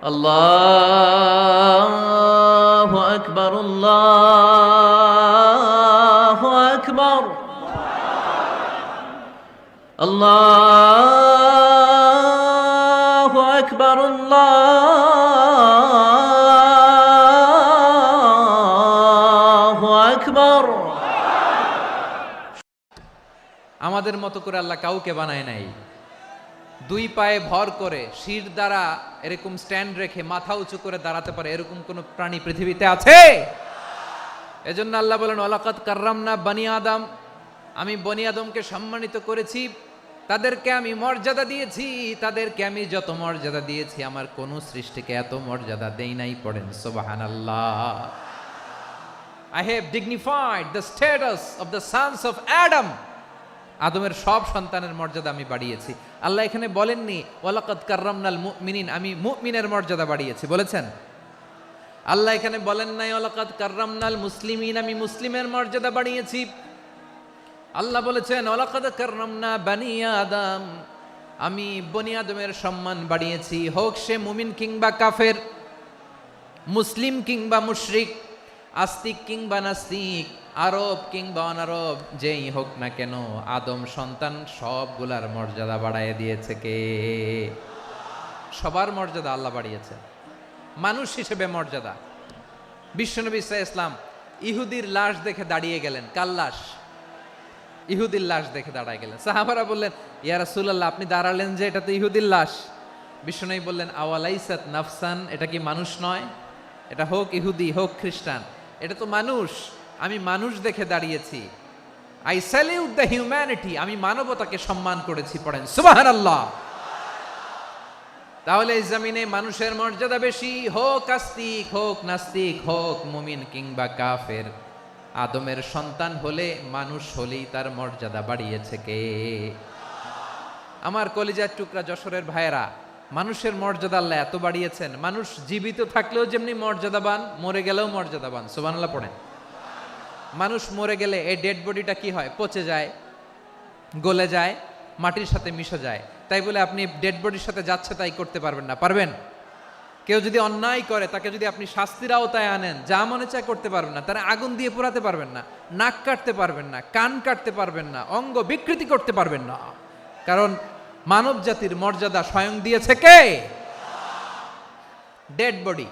আল্লাহু আকবার, আল্লাহু আকবার, আল্লাহু আকবার, আল্লাহু আকবার। আমাদের মতো করে আল্লাহ কাউকে বানায় নাই। দুই পায়ে ভর করে শির দ্বারা এরকম স্ট্যান্ড রেখে মাথা উঁচু করে দাঁড়াতে পারে এরকম কোন প্রাণী পৃথিবীতে আছে? এজন্য আল্লাহ বলেন ওয়ালাকাদ কাররামনা বানি আদম, আমি বনি আদমকে সম্মানিত করেছি, তাদেরকে আমি মর্যাদা দিয়েছি। তাদেরকে আমি যত মর্যাদা দিয়েছি আমার কোন সৃষ্টিকে এত মর্যাদা দেই নাই। পড়েন সুবহানাল্লাহ। I have dignified the status of the sons of Adam. আদমের সব সন্তানের মর্যাদা আমি বাড়িয়েছি। আল্লাহ এখানে বলেননি ওয়ালাকাদ কাররামনাল মুমিনিন, আমি মুমিনের মর্যাদা বাড়িয়েছি, বলেছেন? আল্লাহ এখানে বলেন নাই ওয়ালাকাদ কাররামনাল মুসলিমিন, আমি মুসলিমের মর্যাদা বাড়িয়েছি। আল্লাহ বলেছেন ওয়ালাকাদ কাররামনা বানি আদম, আমি বনি আদমের সম্মান বাড়িয়েছি। হোক সে মুমিন কিংবা কাফের, মুসলিম কিংবা মুশরিক, আস্তিক কিংবা নাস্তিক, আরব কিংবা অনারব, যেই হোক না কেন আদম সন্তান সবগুলার মর্যাদা বাড়ায় দিয়েছে কে? সবার মর্যাদা আল্লাহ বাড়িয়েছে। মানুষ হিসেবে মর্যাদা। বিশ্বনবী সাল্লাল্লাহু আলাইহি ওয়াসাল্লাম ইহুদির লাশ দেখে দাঁড়িয়ে গেলেন। কার লাশ? ইহুদির লাশ দেখে দাঁড়ায় গেলেন। সাহাবারা বললেন ইয়া রাসূলুল্লাহ, আপনি দাঁড়ালেন যে, এটা তো ইহুদির লাশ। বিশ্বনবী বললেন আওয়ালাইসাত নাফসান, এটা কি মানুষ নয়? এটা হোক ইহুদি হোক খ্রিস্টান, এটা তো মানুষ। আমি মানুষ দেখে দাঁড়িয়েছি। আই স্যালিউট দ্য হিউম্যানিটি, আমি মানবতাকে সম্মান করেছি। পড়েন সুবহানাল্লাহ। তাহলে এই জমিনে মানুষের মর্যাদা বেশি, হোক আস্তিক হোক নাস্তিক, হোক মুমিন কিংবা কাফের। আদমের সন্তান হলে মানুষ হলেই তার মর্যাদা বাড়িয়েছে কে? আমার কলিজার টুকরা যশোরের ভাইয়েরা, মানুষের মর্যাদা আল্লাহ এত বাড়িয়েছেন। মানুষ জীবিত থাকলেও যেমনি মর্যাদাবান, মরে গেলেও মর্যাদাবান। সুবহানাল্লাহ পড়েন। মানুষ মরে গেলে এই ডেড বডিটা কি হয়? পচে যায়, গলে যায়, মাটির সাথে মিশে যায়। তাই বলে আপনি ডেড বডির সাথে যাচ্ছে তাই করতে পারবেন না। পারবেন? কেউ যদি অন্যায় করে তাকে যদি আপনি শাস্তির আওতায় আনেন, যা মনে চায় করতে পারবেন না। তারা আগুন দিয়ে পোড়াতে পারবেন না, নাক কাটতে পারবেন না, কান কাটতে পারবেন না, অঙ্গ বিকৃতি করতে পারবেন না। কারণ মানব জাতির মর্যাদা স্বয়ং দিয়েছে কে? ডেড বডি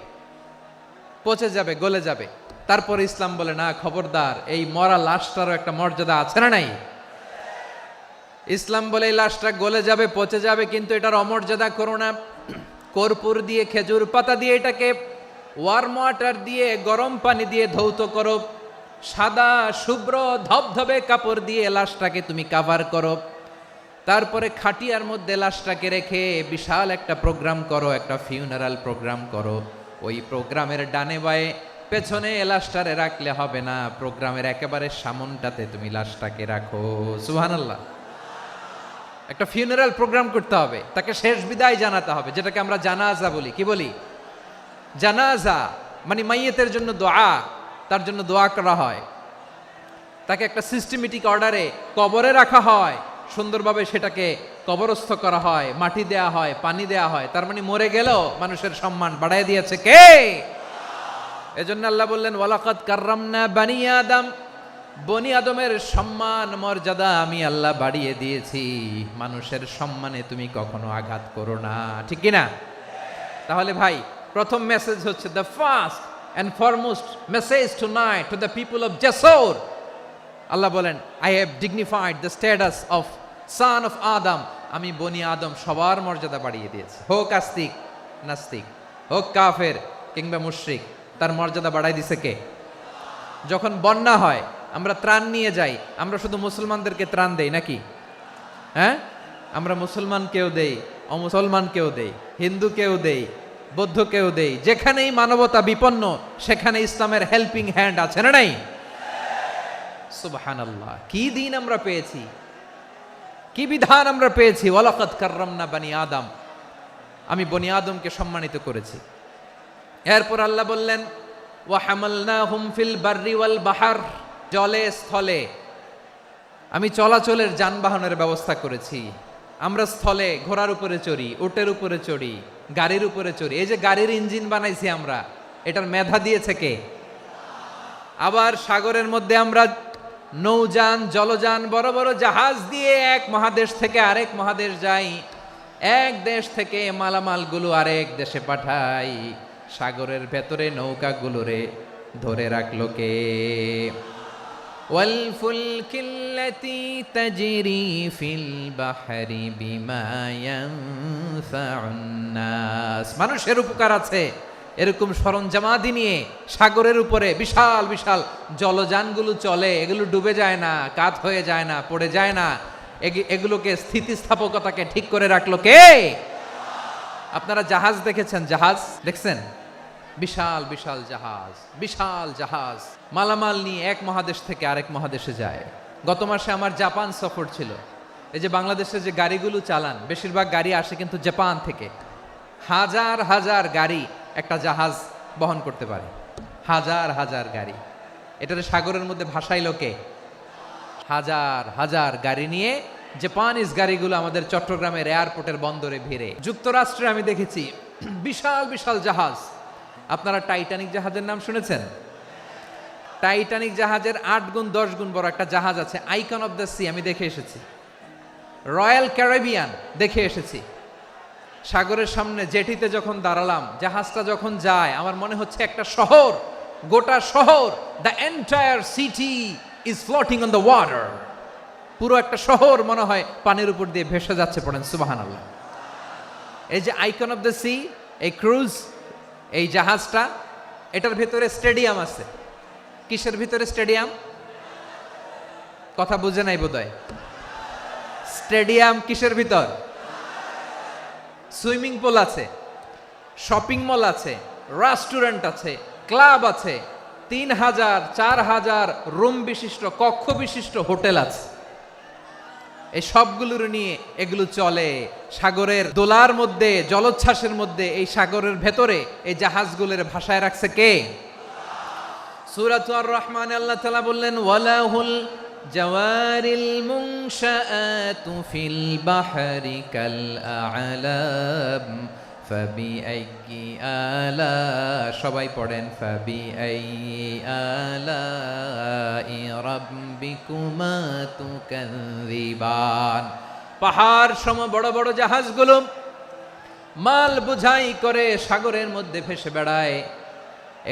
পচে যাবে, গলে যাবে। তারপর ইসলাম বলে না, খবরদার, এই মরা লাশটারও একটা মর্যাদা আছে না নাই? ইসলাম বলে এই লাশটা গলে যাবে, পচে যাবে, কিন্তু এটার অমর্যাদা করো না। কর্পূর দিয়ে, খেজুর পাতা দিয়ে, এটাকে ওয়ার্ম ওয়াটার দিয়ে, গরম পানি দিয়ে ধৌত করো। সাদা শুভ্র ধবধবে কাপড় দিয়ে লাশটাকে তুমি কাভার করো। তারপরে খাটিয়ার মধ্যে লাশটাকে রেখে বিশাল একটা প্রোগ্রাম করো, একটা ফিউনারাল প্রোগ্রাম করো। ওই প্রোগ্রামের ডানে বায়ে পেছনে লাশটারে রাখলে হবে না, প্রোগ্রামের একেবারে সামনটাতে তুমি লাশটাকে রাখো। সুবহানাল্লাহ। একটা ফিউনারাল প্রোগ্রাম করতে হবে, তাকে শেষ বিদায় জানাতে হবে, যেটাকে আমরা জানাজা বলি। কি বলি? জানাজা মানে মাইয়েতের জন্য দোয়া, তার জন্য দোয়া করা হয়। তাকে একটা সিস্টেমেটিক অর্ডারে কবরে রাখা হয়, সুন্দরভাবে সেটাকে কবরস্থ করা হয়, মাটি দেয়া হয়, পানি দেয়া হয়। তার মানে মরে গেলেও মানুষের সম্মান বাড়ায় দিয়েছে কে? এজন্য আল্লাহ বললেন ওয়ালাকাদ কাররামনা বানি আদম, বনি আদমের সম্মান মর্যাদা আমি আল্লাহ বাড়িয়ে দিয়েছি। মানুষের সম্মানে তুমি কখনো আঘাত করো না, ঠিক কি না? তাহলে ভাই, প্রথম মেসেজ হচ্ছে the first and foremost message tonight to the people of Jessore. Allah বলেন I have dignified the status of son of Adam, আমি বনি আদম সবার মর্যাদা বাড়িয়ে দিয়েছি। হোক আস্তিক নাস্তিক, হোক কাফের কিংবা মুশরিক, তার মর্যাদা বাড়াই দিছে কে? যখন বন্যা হয় আমরা ত্রাণ নিয়ে যাই, আমরা শুধু মুসলমানদেরকে ত্রাণ দেই নাকি? হ্যাঁ, আমরা মুসলমানকেও দেই, অমুসলমানকেও দেই, হিন্দুকেও দেই, বৌদ্ধকেও দেই। যেখানেই মানবতা বিপন্ন সেখানে ইসলামের হেল্পিং হ্যান্ড আছে না নাই? সুবহানাল্লাহ। কি দিন আমরা পেয়েছি, কি বিধান আমরা পেয়েছি। ওয়ালাকাদ কাররামনা বানি আদম, আমি বনি আদমকে সম্মানিত করেছি। এরপর আল্লাহ বললেন ওয়া হামালনাহুম ফিল বাররি ওয়াল বাহর, জলে স্থলে আমি চলাচলের যানবাহনের ব্যবস্থা করেছি। আমরা স্থলে ঘোড়ার উপরে চড়ি, উটের উপরে চড়ি, গাড়ির উপরে চড়ি। এই যে গাড়ির ইঞ্জিন বানাইছি আমরা, এটার মেধা দিয়েছে কে? আবার সাগরের মধ্যে আমরা নৌযান, জলযান, বড় বড় জাহাজ দিয়ে এক মহাদেশ থেকে আরেক মহাদেশ যাই, এক দেশ থেকে মালামালগুলো আরেক দেশে পাঠাই। সাগরের ভেতরে নৌকাগুলোরে ধরে রাখলো কে? والفلك التي تجري في البحر بما ينفع الناس। মানুষের উপকার আছে এরকম সরঞ্জামাদি নিয়ে সাগরের উপরে বিশাল বিশাল জলযানগুলো চলে, এগুলো ডুবে যায় না, কাত হয়ে যায় না, পড়ে যায় না, এগুলোকে স্থিতিস্থাপকতাকে ঠিক করে রাখলো কে? আপনারা জাহাজ দেখেছেন? জাহাজ দেখছেন? বিশাল বিশাল জাহাজ, বিশাল জাহাজ মালামাল নিয়ে এক মহাদেশ থেকে আরেক মহাদেশে যায়। গত মাসে আমার জাপান সফর ছিল। এই যে বাংলাদেশে যে গাড়িগুলো চালান, বেশিরভাগ গাড়ি আসে কিন্তু জাপান থেকে। হাজার হাজার গাড়ি একটা জাহাজ বহন করতে পারে, হাজার হাজার গাড়ি। এটারে সাগরের মধ্যে ভাসাইলো কে? হাজার হাজার গাড়ি নিয়ে জাপানিজ গাড়িগুলো আমাদের চট্টগ্রামের এয়ারপোর্টের বন্দরে ভিড়ে। যুক্তরাষ্ট্রে আমি দেখেছি বিশাল বিশাল জাহাজ। আপনারা টাইটানিক জাহাজের নাম শুনেছেন? টাইটানিক জাহাজের 8 গুণ 10 গুণ বড় একটা জাহাজ আছে, আইকন অফ দ্য সি, আমি দেখে এসেছি। রয়্যাল ক্যারিবিয়ান দেখে এসেছি। সাগরের সামনে জেটিতে যখন দাঁড়ালাম, জাহাজটা যখন যায়, আমার মনে হচ্ছে একটা শহর, গোটা শহর, the entire city is floating on the water. পুরো একটা শহর মনে হয় পানির উপর দিয়ে ভেসে যাচ্ছে। পড়েন সুবহানাল্লাহ। এই যে আইকন অফ দ্য সি, এই ক্রুজ, এই জাহাজটা, এটার ভিতরে স্টেডিয়াম আছে। কিসের ভিতরে স্টেডিয়াম? কথা বুঝে নাই বোধহয়। স্টেডিয়াম কিসের ভিতর? সুইমিং পুল আছে, শপিং মল আছে, রেস্টুরেন্ট আছে, ক্লাব আছে, 3000 4000 রুম বিশিষ্ট, কক্ষ বিশিষ্ট হোটেল আছে। এই সবগুলোর নিয়ে এগুলো চলে সাগরের দোলার মধ্যে, জলোচ্ছ্বাসের মধ্যে। এই সাগরের ভেতরে এই জাহাজগুলোর ভাষায় রাখছে কে? সূরাতুর রহমানে আল্লাহ তাআলা বললেন, ওয়ালাহুল জাওয়ারিল মুনশাআতু ফিল বাহরি কাল আ'লাম ফাবিআইয়ি আলা, সবাই পড়েন, ফাবিআইয়ি আলাই রাব্বিকুমা তুকাযযিবান। পাহাড় সম বড় বড় জাহাজগুলো মাল বোঝাই করে সাগরের মধ্যে ভেসে বেড়ায়।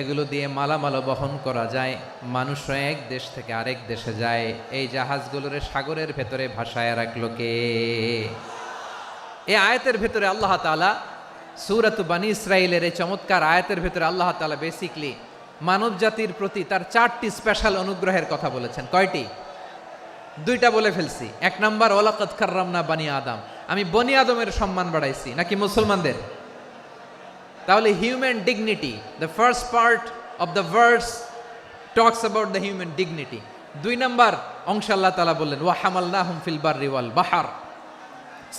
এগুলো দিয়ে মালামাল বহন করা যায়, মানুষরা এক দেশ থেকে আরেক দেশে যায়। এই জাহাজগুলোর সাগরের ভেতরে ভাসায় রাখলো কে? এই আয়াতের ভেতরে আল্লাহ তাআলা সূরাত বানী ইসরাঈলের এই চমৎকার আয়াতের ভেতরে আল্লাহ তাআলা বেসিকলি মানব জাতির প্রতি তার 4টি স্পেশাল অনুগ্রহের কথা বলেছেন। কয়টি? 2টা বলে ফেলছি। 1 নাম্বার, ওয়ালাকাদ কাররামনা বানি আদম, আমি বনি আদমের সম্মান বাড়াইছি। নাকি মুসলমানদের? তাহলে human dignity, the first part of the verse talks about the human dignity. 2 number অংশে আল্লাহ তাআলা বললেন, ওয়া হামালনাহুম ফিল বাররি ওয়াল বাহর,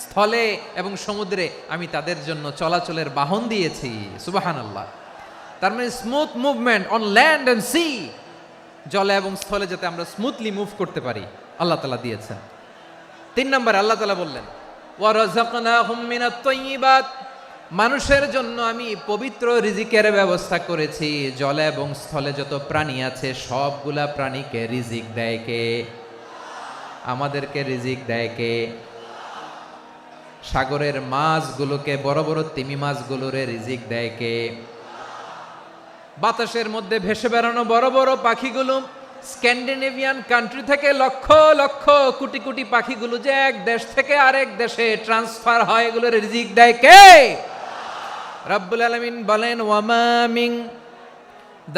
স্থলে এবং সমুদ্রে আমি তাদের জন্য চলাচলের বাহন দিয়েছি। সুবহানাল্লাহ। তার মানে smooth movement on land and sea, জলে এবং স্থলে যাতে আমরা স্মুথলি মুভ করতে পারি আল্লাহ তাআলা দিয়েছেন। 3 নম্বরে আল্লাহ তাআলা বললেন, ওয়া রাযাকনাহুম মিনাত তাইয়্যিবাত, মানুষের জন্য আমি পবিত্র রিজিকের ব্যবস্থা করেছি। জলে এবং স্থলে যত প্রাণী আছে সবগুলা প্রাণীকে রিজিক দেয় কে? আমাদেরকে রিজিক দেয় কে? সাগরের মাছগুলোকে, বড় বড় তিমি মাছগুলোরে রিজিক দেয় কে? বাতাসের মধ্যে ভেসে বেড়ানো বড় বড় পাখিগুলো, স্ক্যান্ডিনেভিয়ান কান্ট্রি থেকে লক্ষ লক্ষ কোটি কোটি পাখিগুলো যে এক দেশ থেকে আরেক দেশে ট্রান্সফার হয়, এগুলোর রিজিক দেয় কে? রব্বুল আলামিন বলেন, ওয়ামা মিন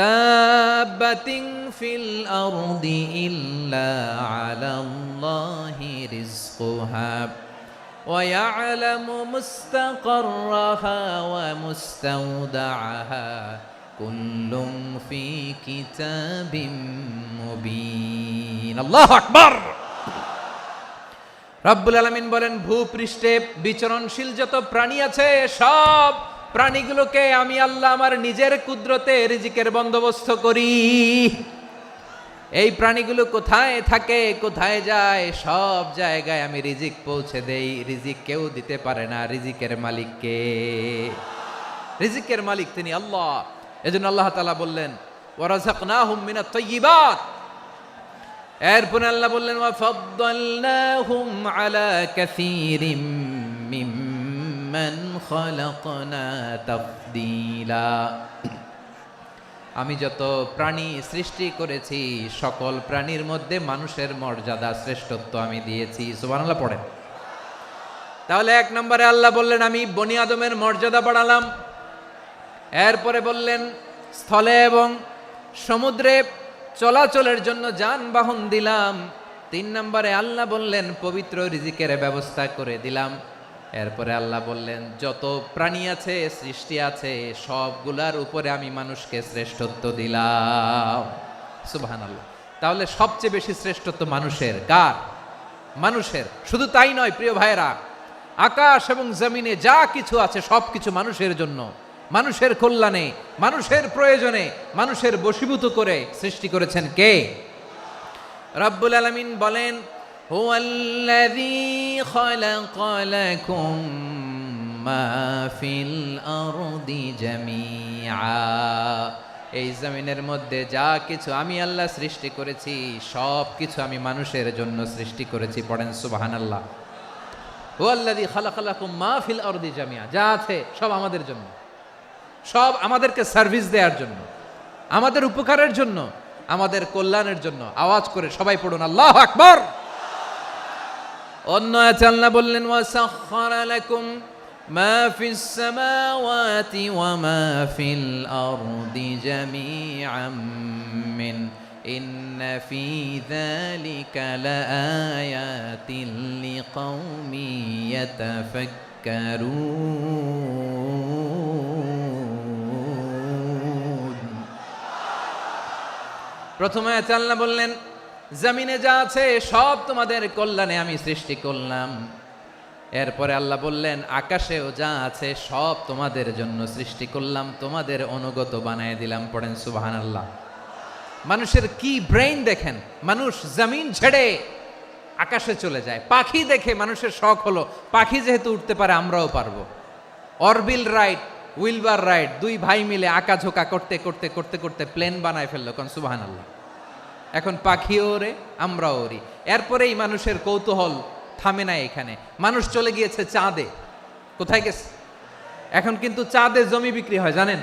দাব্বাতিন ফিল আরদি ইল্লা আলাল্লাহি রিজকুহা ওয়া ইয়ালামু মুস্তাকাররাহা ওয়া মুস্তাওদাআহা কুল্লুম ফি কিতাবিম মুবিন। আল্লাহু আকবার। রব্বুল আলামিন বলেন, ভূপৃষ্ঠে বিচরণশীল যত প্রাণী আছে সব প্রাণীগুলোকে আমি আল্লাহ আমার নিজের কুদরতে রিজিকের বন্দোবস্ত করি। এই প্রাণীগুলো কোথায় থাকে, কোথায় যায়, সব জায়গায় আমি রিজিক পৌঁছে দেই। রিজিক কেউ দিতে পারে না, রিজিকের মালিক কে? রিজিকের মালিক তিনি আল্লাহ। এজন্য আল্লাহ তাআলা বললেন ওয়ারাযাকনাহুম মিনাত তাইয়্যিবাত। এরপরে আল্লাহ বললেন ওয়াফাদ্দালনাহুম আলা কাসীরিম মিম্মান খালাকনা তাফদীলা। আমি যত প্রাণী সৃষ্টি করেছি সকল প্রাণীর মধ্যে মানুষের মর্যাদা শ্রেষ্ঠত্ব আমি দিয়েছি। সুবহানাল্লাহ পড়েন। তাহলে এক নম্বরে আল্লাহ বললেন আমি বনি আদমের মর্যাদা বাড়ালাম। এরপরে বললেন স্থলে এবং সমুদ্রে চলাচলের জন্য যানবাহন দিলাম। 3 নম্বরে আল্লাহ বললেন পবিত্র রিজিকের ব্যবস্থা করে দিলাম। এরপরে আল্লাহ বললেন যত প্রাণী আছে, সৃষ্টি আছে, সবগুলার উপরে আমি মানুষকে শ্রেষ্ঠত্ব দিলাম। সুবহানাল্লাহ। তাহলে সবচেয়ে বেশি শ্রেষ্ঠত্ব মানুষের। কার? মানুষের। শুধু তাই নয় প্রিয় ভাইরা, আকাশ এবং জমিনে যা কিছু আছে সবকিছু মানুষের জন্য, মানুষের কল্যাণে, মানুষের প্রয়োজনে, মানুষের বশীভূত করে সৃষ্টি করেছেন কে? রব্বুল আলামিন বলেন হুয়াল্লাযী খালাকা লাকুম মা ফিল আরদি জামিআ। এই জমিনের মধ্যে যা কিছু আমি আল্লাহ সৃষ্টি করেছি সব কিছু আমি মানুষের জন্য সৃষ্টি করেছি। পড়েন সুবহানাল্লাহ। হুয়াল্লাযী খালাকা লাকুম মা ফিল আরদি জামিআ। যা আছে সব আমাদের জন্য, সব আমাদেরকে সার্ভিস দেওয়ার জন্য, আমাদের উপকারের জন্য, আমাদের কল্যাণের জন্য। আওয়াজ করে সবাই পড়ুন আল্লাহু আকবার। অন্য আয়াতে আল্লাহ বললেন ওয়াসাখখারা লাকুম মা ফিস সামাওয়াতি ওয়া মা ফিল আরদি জামিআম মিন ইন্না ফি যালিকা লাআয়াতিন লিকাউমি ইয়াতাফাক্কারুন। প্রথমে আয়াতে আল্লাহ বললেন জমিনে যা আছে সব তোমাদের কল্যাণে আমি সৃষ্টি করলাম। এরপরে আল্লাহ বললেন আকাশেও যা আছে সব তোমাদের জন্য সৃষ্টি করলাম, তোমাদের অনুগত বানায় দিলাম। পড়েন সুবহানাল্লাহ। মানুষের কি ব্রেইন দেখেন, মানুষ জমিন ছেড়ে আকাশে চলে যায়। পাখি দেখে মানুষের শখ হলো পাখি যেহেতু উঠতে পারে আমরাও পারবো। অরবিল রাইট, উইলবার রাইট, 2 ভাই মিলে আঁকাঝোঁকা করতে করতে করতে করতে প্লেন বানায় ফেললো। কোন সুবহানাল্লাহ। এখন পাখিও ওরে, আমরাও ওরি। এরপরেই মানুষের কৌতূহল থামে না এখানে। মানুষ চলে গিয়েছে চাঁদে। কোথায় গেছে? এখন কিন্তু চাঁদে জমি বিক্রি হয় জানেন।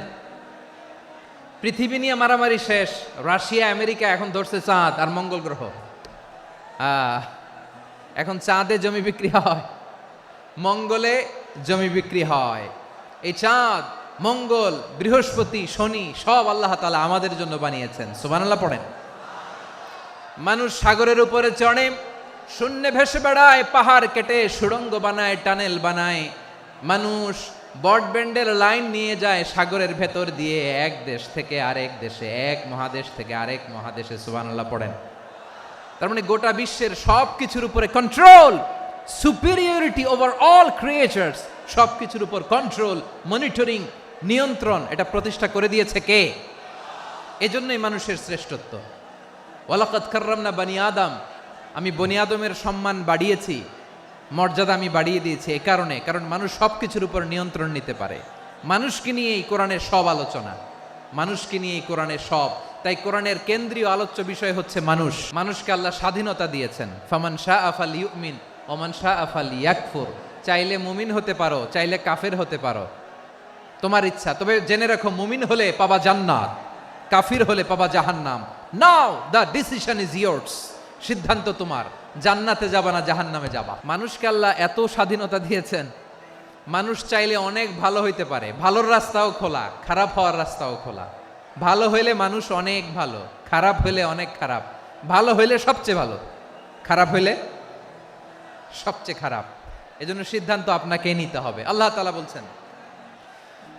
পৃথিবী নিয়ে মারামারি শেষ, রাশিয়া আমেরিকা এখন ধরছে চাঁদ আর মঙ্গল গ্রহ। এখন চাঁদে জমি বিক্রি হয়, মঙ্গলে জমি বিক্রি হয়। এই চাঁদ, মঙ্গল, বৃহস্পতি, শনি সব আল্লাহ তাআলা আমাদের জন্য বানিয়েছেন। সুবহানাল্লাহ পড়েন। মানুষ সাগরের উপরে চড়ে, শূন্যে ভেসে বেড়ায়, পাহাড় কেটে সুড়ঙ্গ বানায়, টানেল বানায়। মানুষ ব্রডব্যান্ডের লাইন নিয়ে যায় সাগরের ভেতর দিয়ে, এক দেশ থেকে আরেক দেশে, এক মহাদেশ থেকে আরেক মহাদেশে। সুবহানাল্লাহ পড়েন। তার মানে গোটা বিশ্বের সব কিছুর উপরে control, superiority over all creatures, সব কিছুর উপর কন্ট্রোল, মনিটরিং, নিয়ন্ত্রণ, এটা প্রতিষ্ঠা করে দিয়েছে কে? এজন্যই মানুষের শ্রেষ্ঠত্ব। ওয়ালাকাদ কাররামনা বানি আদম। আমি বনি আদমের সম্মান বাড়িয়েছি, মর্যাদা আমি বাড়িয়ে দিয়েছি এই কারণে, কারণ মানুষ সব কিছুর উপর নিয়ন্ত্রণ নিতে পারে। মানুষকে নিয়ে এই কোরআনের সব আলোচনা, মানুষকে নিয়ে এই কোরআনের সব। তাই কোরআনের কেন্দ্রীয় আলোচ্য বিষয় হচ্ছে মানুষ। মানুষকে আল্লাহ স্বাধীনতা দিয়েছেন। ফামান শাআ ফালইউমিন ওয়া মান শাআ ফালইয়াকফুর। চাইলে মুমিন হতে পারো, চাইলে কাফের হতে পারো, তোমার ইচ্ছা। তবে জেনে রাখো মুমিন হলে পাবা জান্নাত, কাফির হলে পাবা জাহান্নাম। নাও দ্য ডিসিশন ইজ ইয়ার্স। সিদ্ধান্ত তোমার, জান্নাতে যাবা না জাহান্নামে যাবা। মানুষকে আল্লাহ এত স্বাধীনতা দিয়েছেন, মানুষ চাইলে অনেক ভালো হইতে পারে। ভালোর রাস্তাও খোলা, খারাপ হওয়ার রাস্তাও খোলা। ভালো হইলে মানুষ অনেক ভালো, খারাপ হইলে অনেক খারাপ। ভালো হইলে সবচেয়ে ভালো, খারাপ হইলে সবচেয়ে খারাপ। এজন্য সিদ্ধান্ত আপনাকে নিতে হবে। আল্লাহ তাআলা বলছেন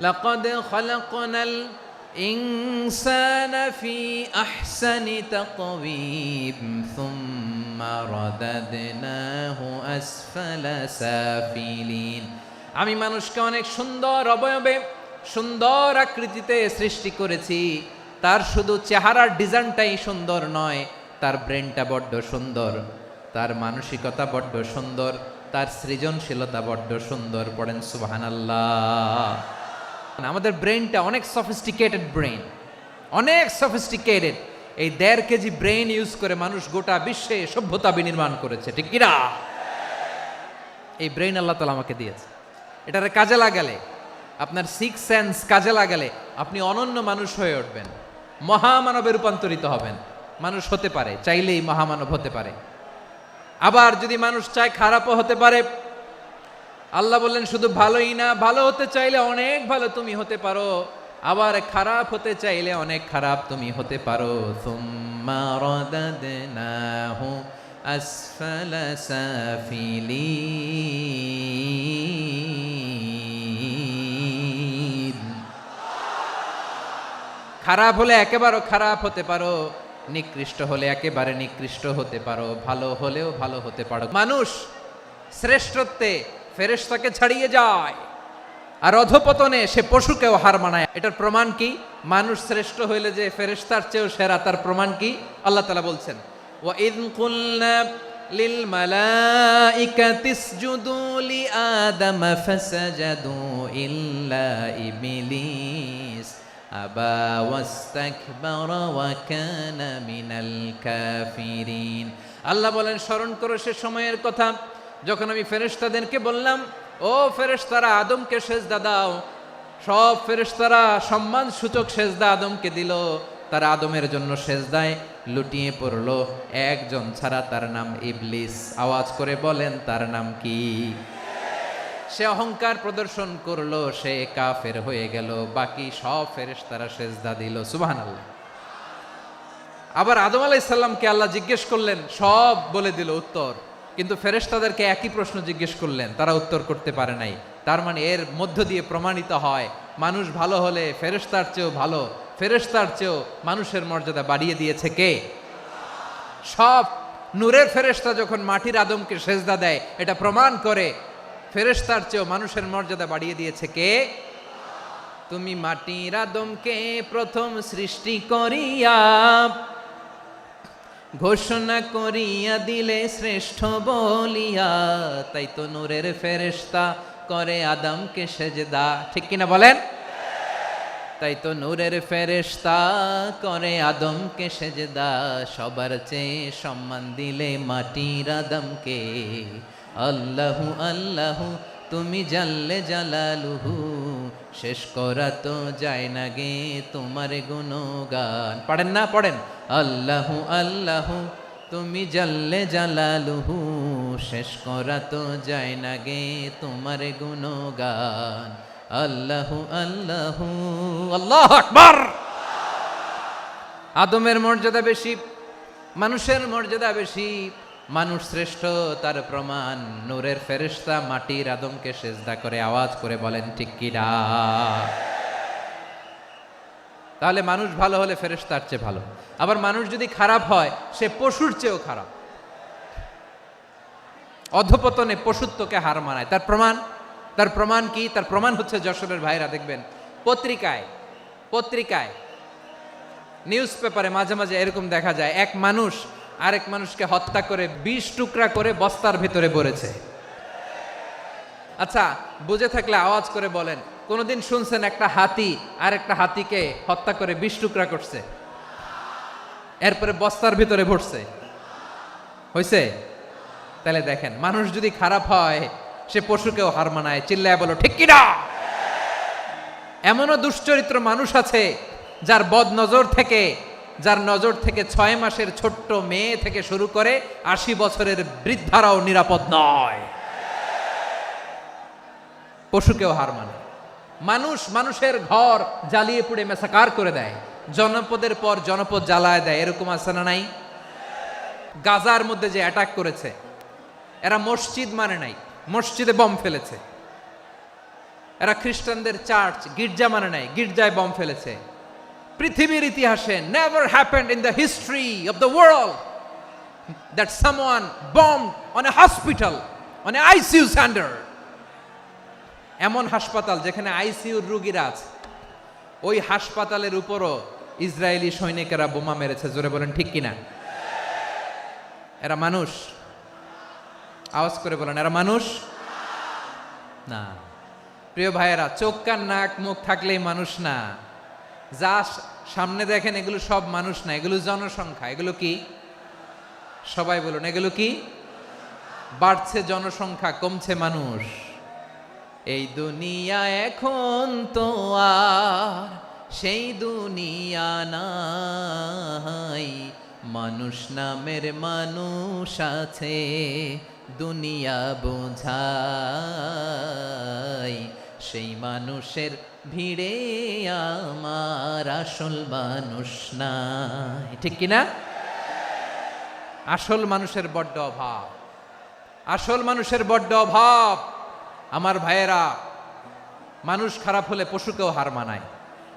লাকাদ খালাকনাল ইনসানা ফি আহসানি তাকওয়িম সুম্মা রাদাদনাহু আসফালা সাফিলিন। আমি মানুষকে অনেক সুন্দর অবয়বে, সুন্দর আকৃতিতে সৃষ্টি করেছি, তার শুধু চেহারার ডিজাইনটাই সুন্দর নয়, তার ব্রেনটা বড্ড সুন্দর, তার মানসিকতা বড্ড সুন্দর, তার সৃজনশীলতা বড্ড সুন্দর। পড়েন সুবহানাল্লাহ। আমাদের ব্রেনটা অনেক সফিস্টিকেটেড ব্রেন, অনেক সফিস্টিকেটেড। এই 1.5 কেজি ব্রেন ইউজ করে মানুষ গোটা বিশ্বে সভ্যতা বিনির্মাণ করেছে, ঠিক কিনা? এই ব্রেন আল্লাহ তাআলা আমাকে দিয়েছে। এটারে কাজে লাগালে, আপনার 6 সেন্স কাজে লাগালে আপনি অনন্য মানুষ হয়ে উঠবেন, মহামানবে রূপান্তরিত হবেন। মানুষ হতে পারে, চাইলেই মহামানব হতে পারে। আবার যদি মানুষ চায় খারাপও হতে পারে। আল্লাহ বললেন শুধু ভালোই না, ভালো হতে চাইলে অনেক ভালো তুমি হতে পারো, আবার খারাপ হতে চাইলে অনেক খারাপ তুমি হতে পারো। সুম্মা রাদাদনাহু আসফালা সাফিলিন। খারাপ হলে একেবারে খারাপ হতে পারো, নিকৃষ্ট হলে একেবারে নিকৃষ্ট হতে পারো, ভালো হলেও ভালো হতে পারো। মানুষ শ্রেষ্ঠত্বে ফেরেশতাকে ছাড়িয়ে যায়, আর অধপতনে সে পশুকেও হার মানায়। এটার প্রমাণ কি? মানুষ শ্রেষ্ঠ হইলে যে ফেরেশতার চেয়েও সেরা, তার প্রমাণ কি? আল্লাহ তাআলা বলছেন, ওয়া ইয কুলনা লিল মালাইকাতি ইসজুদু লি আদাম ফাসাজাদু ইল্লা ইবলিস আবা ওয়াস্তাকবারা ওয়া কানা মিনাল কাফিরিন। আল্লাহ বলেন, স্মরণ করো সে সময়ের কথা যখন আমি ফেরেশতাদেরকে বললাম, ও ফেরেশতারা আদমকে সেজদা দাও। সব ফেরেশতারা সম্মান সূচক সেজদা আদমকে দিল। তারা আদমের জন্য সেজদায় লুটিয়ে পড়লো, একজন ছাড়া, তার নাম ইবলিস। আওয়াজ করে বলেন তার নাম কি? সে অহংকার প্রদর্শন করলো, সে কাফের হয়ে গেল। বাকি সব ফেরেশতারা সেজদা দিল। সুবহানাল্লাহ। আবার আদম আলাইহিস সালামকে আল্লাহ জিজ্ঞেস করলেন, সব বলে দিল উত্তর, কিন্তু ফেরেশতাদেরকে একই প্রশ্ন জিজ্ঞেস করলেন, তারা উত্তর করতে পারে নাই। তার মানে এর মধ্য দিয়ে প্রমাণিত হয়, মানুষ ভালো হলে ফেরেশতার চেয়েও ভালো, ফেরেশতার চেয়েও মানুষের মর্যাদা বাড়িয়ে দিয়েছে কে? সব নূরের ফেরেশতা যখন মাটির আদমকে সেজদা দেয়, এটা প্রমাণ করে ফেরেশতার চেয়েও মানুষের মর্যাদা বাড়িয়ে দিয়েছে কে? তুমি মাটির আদমকে প্রথম সৃষ্টি করিয়া ঘোষণা করিয়া দিলে শ্রেষ্ঠ বলিয়া, তাই তো নূরের ফেরেশতা করে আদমকে সেজদা, ঠিক কিনা বলেন? তাই তো নূরের ফেরেশতা করে আদমকে সেজদা, সবার চেয়ে সম্মান দিলে মাটির আদমকে। আল্লাহু আল্লাহু তুমি জাল্লে জালালুহু, শেষ করা তো যায় না গে তোমার গুণগান। পড়েন না? পড়েন। আল্লাহু আল্লাহু তুমি জাল্লে জালালুহু, শেষ করা তো যায় না গে তোমার গুণগান। আল্লাহু আল্লাহু, আল্লাহু আকবার। আদমের মর্যাদা বেশি, মানুষের মর্যাদা বেশি, মানুষ শ্রেষ্ঠ, তার প্রমাণ নূরের ফেরেশতা মাটির আদমকে সেজদা করে। আওয়াজ করে বলেন ঠিক কিনা? তাহলে মানুষ ভালো হলে ফেরেশতার চেয়ে ভালো। আবার মানুষ যদি খারাপ হয়, সে পশুর চেয়েও খারাপ। অধপতনে পশুত্বকে হার মানায়। তার প্রমাণ? তার প্রমাণ কি? তার প্রমাণ হচ্ছে, যশোরের ভাইরা দেখবেন পত্রিকায় নিউজ পেপারে মাঝে মাঝে এরকম দেখা যায়, এক মানুষ আরেক মানুষকে হত্যা করে 20 টুকরা করে বস্তার ভেতরে ভরেছে। আচ্ছা, বুঝে থাকলে আওয়াজ করে বলেন, কোনদিন শুনছেন একটা হাতি আর একটা হাতিকে হত্যা করে 20 টুকরা করছে, এরপরে বস্তার ভিতরে ভরছে? হইছে? তাহলে দেখেন, মানুষ যদি খারাপ হয় সে পশুকেও হার মানায়। চিল্লায় বলো ঠিক কিনা? এমনও দুশ্চরিত্র মানুষ আছে যার নজর থেকে 6 মাসের ছোট্ট মেয়ে থেকে শুরু করে 80 বছরের বৃদ্ধারাও নিরাপদ নয়। পশুকেও হার মানে। মানুষের ঘর জ্বালিয়ে পুড়ে মেসাকার করে দেয়, জনপদের পর জনপদ জ্বালায় দেয়। এরকম আছে না নাই? গাজার মধ্যে যে অ্যাটাক করেছে, এরা মসজিদ মানে নাই, মসজিদে বম ফেলেছে। এরা খ্রিস্টানদের চার্চ, গির্জা মানে নাই, গির্জায় বম ফেলেছে। পৃথিবীর ইতিহাসে never happened in the history of the world that someone bombed on a hospital, on an ICU center. এমন হাসপাতাল যেখানে আইসিইউর রোগীরা আছে, ওই হাসপাতালের উপরও ইসরায়েলি সৈনিকেরা বোমা মেরেছে, জোরে বলেন ঠিক কিনা? এরা মানুষ? আওয়াজ করে বলেন, এরা মানুষ না। প্রিয় ভাইয়েরা, চোখ কান নাক মুখ থাকলেই মানুষ না। যা সামনে দেখেন এগুলো সব মানুষ না, এগুলো জনসংখ্যা। এগুলো কি? সবাই বলুন, এগুলো কি? বাড়ছে জনসংখ্যা, কমছে মানুষ। এই দুনিয়া এখন তো আর সেই দুনিয়া নাই, মানুষ নামের মানুষ আছে দুনিয়া বোঝাই, সেই মানুষের ভিড়ে আমার আসল মানুষ নাই। ঠিক কিনা? আসল মানুষের বড্ড অভাব, আসল মানুষের বড্ড অভাব। আমার ভাইয়েরা, মানুষ খারাপ হলে পশুকেও হার মানায়।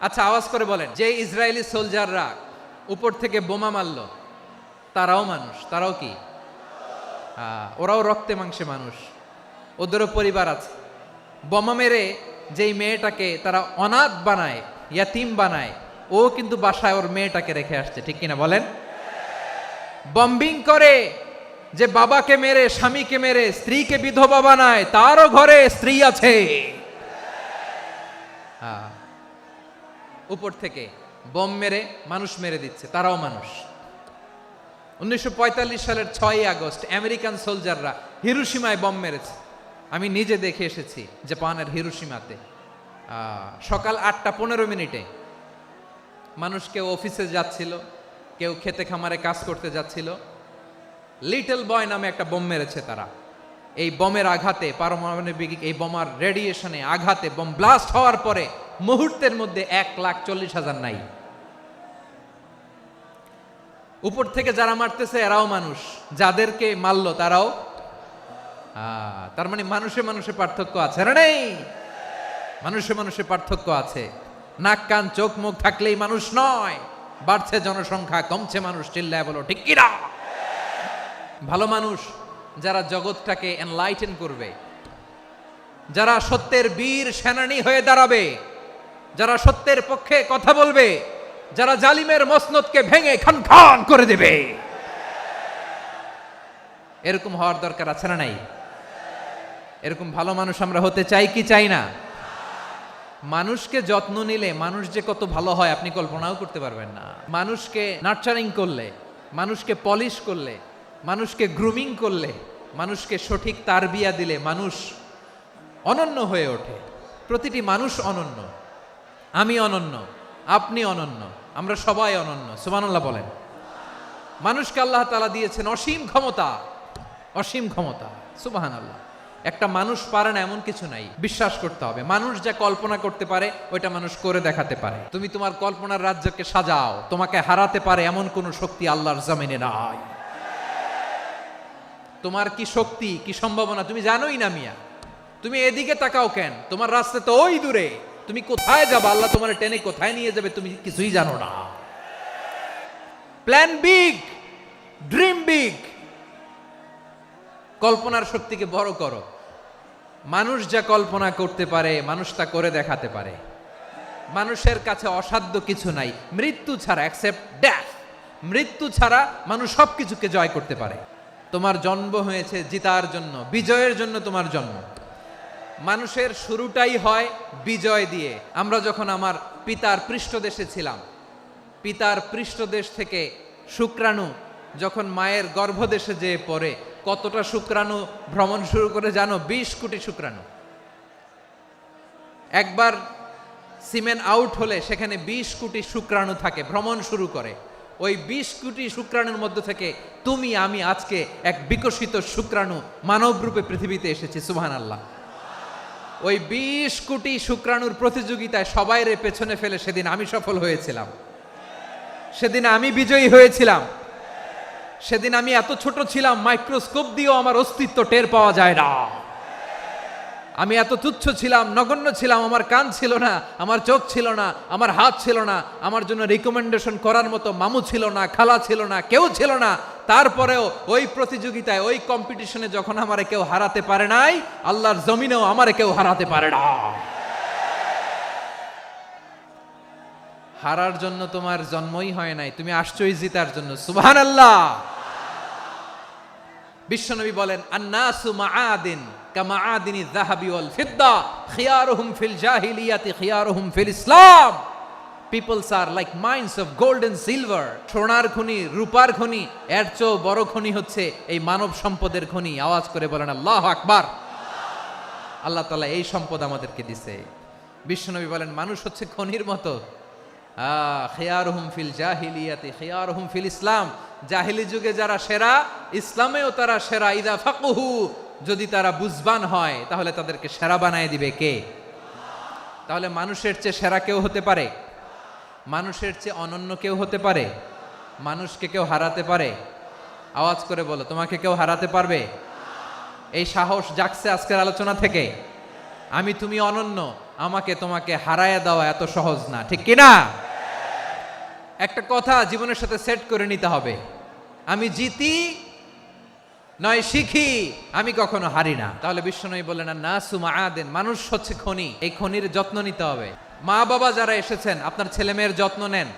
আচ্ছা, আওয়াজ করে বলেন, যে ইসরায়েলি সোলজাররা উপর থেকে বোমা মারল, তারাও মানুষ? তারাও কি? ওরাও রক্তে মাংসে মানুষ, ওদেরও পরিবার আছে। বোমা মেরে যেই মেয়েটাকে তারা অনাথ বানায়, ইয়াতিম বানায়, ও কিন্তু বাসায় ওর মেয়েটাকে রেখে আসছে। ঠিক কিনা বলেন? বম্বিং করে যে বাবাকে মেরে, স্বামীকে মেরে স্ত্রীকে বিধবা বানায়, তারও ঘরে স্ত্রী আছে। উপর থেকে বোম মেরে মানুষ মেরে দিচ্ছে, তারাও মানুষ। 1945 সালের 6ই আগস্ট আমেরিকান সোলজাররা হিরোশিমায় বোম মেরেছে। আমি নিজে দেখে এসেছি জাপানের হিরোশিমাতে। সকাল 8:15 মানুষ কেউ অফিসে যাচ্ছিল, কেউ খেতে খামারে কাজ করতে যাচ্ছিল। লিটল বয় নামে একটা বোম মেরেছে তারা। এই বোমের আঘাতে, পারমাণবিক এই বোমার রেডিয়েশনে আঘাতে বোম ব্লাস্ট হওয়ার পরে মুহূর্তের মধ্যে 1,40,000 নাই। উপর থেকে যারা মারতেছে এরাও মানুষ, যাদেরকে মারলো তারাও। তার মানে মানুষে মানুষে পার্থক্য আছে না? নেই? মানুষে মানুষে পার্থক্য আছে। নাক কান চোখ মুখ থাকলেই মানুষ নয়। বাড়ছে জনসংখ্যা, কমছে মানুষ। চিল্লায় বলো ঠিক কিনা? ভালো মানুষ যারা জগৎটাকে এনলাইটেন করবে, যারা সত্যের বীর সেনানী হয়ে দাঁড়াবে, যারা সত্যের পক্ষে কথা বলবে, যারা জালিমের মসনদকে ভেঙে খান খান করে দেবে, এরকম হওয়ার দরকার আছে না নাই? এরকম ভালো মানুষ আমরা হতে চাই কি চাই না? মানুষকে যত্ন নিলে মানুষ যে কত ভালো হয় আপনি কল্পনাও করতে পারবেন না। মানুষকে নার্চারিং করলে, মানুষকে পলিশ করলে, মানুষকে গ্রুমিং করলে, মানুষকে সঠিক তারবিয়া দিলে মানুষ অনন্য হয়ে ওঠে। প্রতিটি মানুষ অনন্য। আমি অনন্য, আপনি অনন্য, আমরা সবাই অনন্য। সুবহানাল্লাহ বলেন। মানুষকে আল্লাহ তাআলা দিয়েছেন অসীম ক্ষমতা, অসীম ক্ষমতা। সুবহানাল্লাহ। একটা মানুষ পারে না এমন কিছু নাই, বিশ্বাস করতে হবে। মানুষ যা কল্পনা করতে পারে ওইটা মানুষ করে দেখাতে পারে। তুমি তোমার কল্পনার রাজ্যকে সাজাও, তোমাকে হারাতে পারে এমন কোন শক্তি আল্লাহর জমিনে নাই। তোমার কি শক্তি, কি সম্ভাবনা তুমি জানোই না মিয়া। তুমি এদিকে তাকাও কেন? তোমার রাস্তা তো ওই দূরে। তুমি কোথায় যাবে, আল্লাহ তোমার টেনে কোথায় নিয়ে যাবে তুমি কিছুই জানো না। Plan big, dream big. কল্পনার শক্তিকে বড় করো। মানুষ যা কল্পনা করতে পারে মানুষ তা করে দেখাতে পারে। মানুষের কাছে অসাধ্য কিছু নাই মৃত্যু ছাড়া, এক্সেপ্ট ডেথ। মৃত্যু ছাড়া মানুষ সবকিছুকে জয় করতে পারে। তোমার জন্ম হয়েছে জিতার জন্য, বিজয়ের জন্য তোমার জন্ম। মানুষের শুরুটাই হয় বিজয় দিয়ে। আমরা যখন আমার পিতার পৃষ্ঠদেশে ছিলাম, পিতার পৃষ্ঠদেশ থেকে শুক্রাণু যখন মায়ের গর্ভদেশে যেয়ে পড়ে, কতটা শুক্রাণু ভ্রমণ শুরু করে জানো? 20 কোটি শুক্রাণু। একবার সিমেন আউট হলে সেখানে 20 কোটি শুক্রাণু থাকে, ভ্রমণ শুরু করে। ওই 20 কোটি শুক্রাণুর মধ্য থেকে তুমি আমি আজকে এক বিকশিত শুক্রাণু মানব রূপে পৃথিবীতে এসেছি। সুবহানাল্লাহ। ওই 20 কোটি শুক্রাণুর প্রতিযোগিতায় সবাইরে পেছনে ফেলে সেদিন আমি সফল হয়েছিলাম, সেদিন আমি বিজয়ী হয়েছিলাম। সেদিন আমি এত ছোট ছিলাম মাইক্রোস্কোপ দিয়েও আমার অস্তিত্ব টের পাওয়া যায় না। আমি এত তুচ্ছ ছিলাম, নগণ্য ছিলাম। আমার কান ছিল না, আমার চোখ ছিল না, আমার হাত ছিল না, আমার জন্য রিকমেন্ডেশন করার মতো মামু ছিল না, খালা ছিল না, কেউ ছিল না। তারপরেও ওই প্রতিযোগিতায়, ওই কম্পিটিশনে যখন আমারে কেউ হারাতে পারে নাই, আল্লাহর জমিনেও আমারে কেউ হারাতে পারে না। হারার জন্য তোমার জন্মই হয় নাই, তুমি আসছোই জিতার জন্য। সুবহানাল্লাহ। বিশ্বনবী বলেন, আন্নাসু মাআদিন কামাআদিনি যাহাবি ওয়াল ফিদ্দা খিয়ারুহুম ফিল জাহিলিয়াতি খিয়ারুহুম ফিল ইসলাম। Peoples are like mines of gold and silver. সোনার খনি, রূপার খনি, এর চেয়েও বড় খনি হচ্ছে এই মানব সম্পদের খনি। আওয়াজ করে বলেন আল্লাহু আকবার। আল্লাহ তাআলা এই সম্পদ আমাদেরকে দিছে। বিশ্বনবী বলেন, মানুষ হচ্ছে খনির মতো। খিয়ারুহুম ফিল জাহিলিয়াতি খিয়ারুহুম ফিল ইসলাম। জাহিলি যুগে যারা সেরা, ইসলামেও তারা সেরা। ইদা ফাকুহু, যদি তারা বুঝবান হয় তাহলে তাদেরকে সেরা বানায় দিবে কে? তাহলে মানুষের চেয়ে সেরা কেউ হতে পারে? মানুষের চেয়ে অনন্য কেউ হতে পারে? মানুষকে কেউ হারাতে পারে? আওয়াজ করে বলো, তোমাকে কেউ হারাতে পারবে? এই সাহস জাগছে আজকের আলোচনা থেকে। আমি তুমি অনন্য, আমাকে তোমাকে হারায় দেওয়া এত সহজ না, ঠিক কিনা? একটা কথা জীবনের সাথে সেট করে নিতে হবে, আমি জিতি নয় শিখি, আমি কখনো হারি না। তাহলে বিশ্বনবী বললেন, নাসু মাআদিন, মানুষ হচ্ছে খনি, এই খনির যত্ন নিতে হবে। মা বাবা যারা এসেছেন, আপনার ছেলে মেয়ের যত্ন নেন।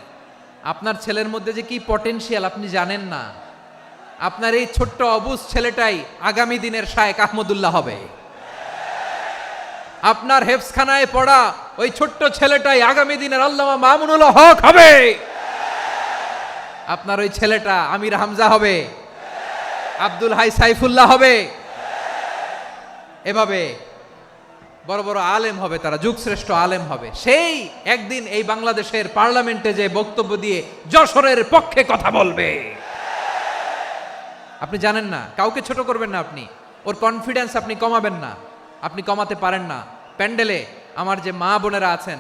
আপনার ছেলের মধ্যে যে কি পটেনশিয়াল আপনি জানেন না। আপনার এই ছোট্ট অবুজ ছেলেটাই আগামী দিনের শায়েখ আহমদুল্লাহ হবে। আপনার হেফজখানায় পড়া ওই ছোট্ট ছেলেটাই আগামী দিনের আল্লামা মামুনুল হক হবে। আপনার ওই ছেলেটা আমির হামজা হবে, আব্দুল হাই সাইফুল্লাহ হবে। এভাবে বড় বড় আলেম হবে, তারা যুগশ্রেষ্ঠ আলেম হবে। সেই একদিন এই বাংলাদেশের পার্লামেন্টে যে বক্তব্য দিয়ে যশোরের পক্ষে কথা বলবে। আপনি জানেন না, কাউকে ছোট করবেন না আপনি, ওর কনফিডেন্স আপনি কমাবেন না, আপনি কমাতে পারেন না। প্যান্ডেলে আমার যে মা বোনেরা আছেন,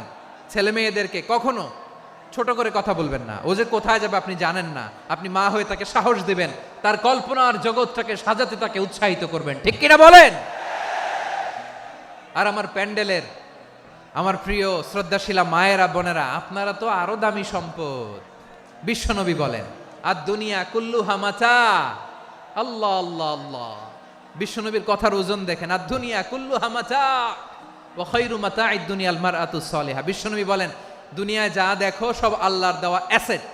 ছেলে মেয়েদেরকে কখনো ছোট করে কথা বলবেন না। ও যে কোথায় যাবে আপনি জানেন না, আপনি মা হয়ে তাকে সাহস দিবেন, তার কল্পনার জগৎটাকে সাজাতে তাকে উৎসাহিত করবেন, ঠিক কিনা বলেন? আর আমার প্যান্ডেলের আমার প্রিয় শ্রদ্ধাশীলা মায়েরা বোনেরা, আপনারা তো আরো দামি সম্পদ। বিশ্বনবী বলেন, আর দুনিয়া কুল্লুহা মাতা। আল্লাহ আল্লাহ আল্লাহ, বিশ্বনবীর কথার ওজন দেখেন। আর দুনিয়া কুল্লুহা মাতা ওয়া খায়রু মাতা'আদ দুনিয়াল মারআতুস সালিহা। বিশ্বনবী বলেন, দুনিয়ায় যা দেখো সব আল্লাহর দেওয়া অ্যাসেট,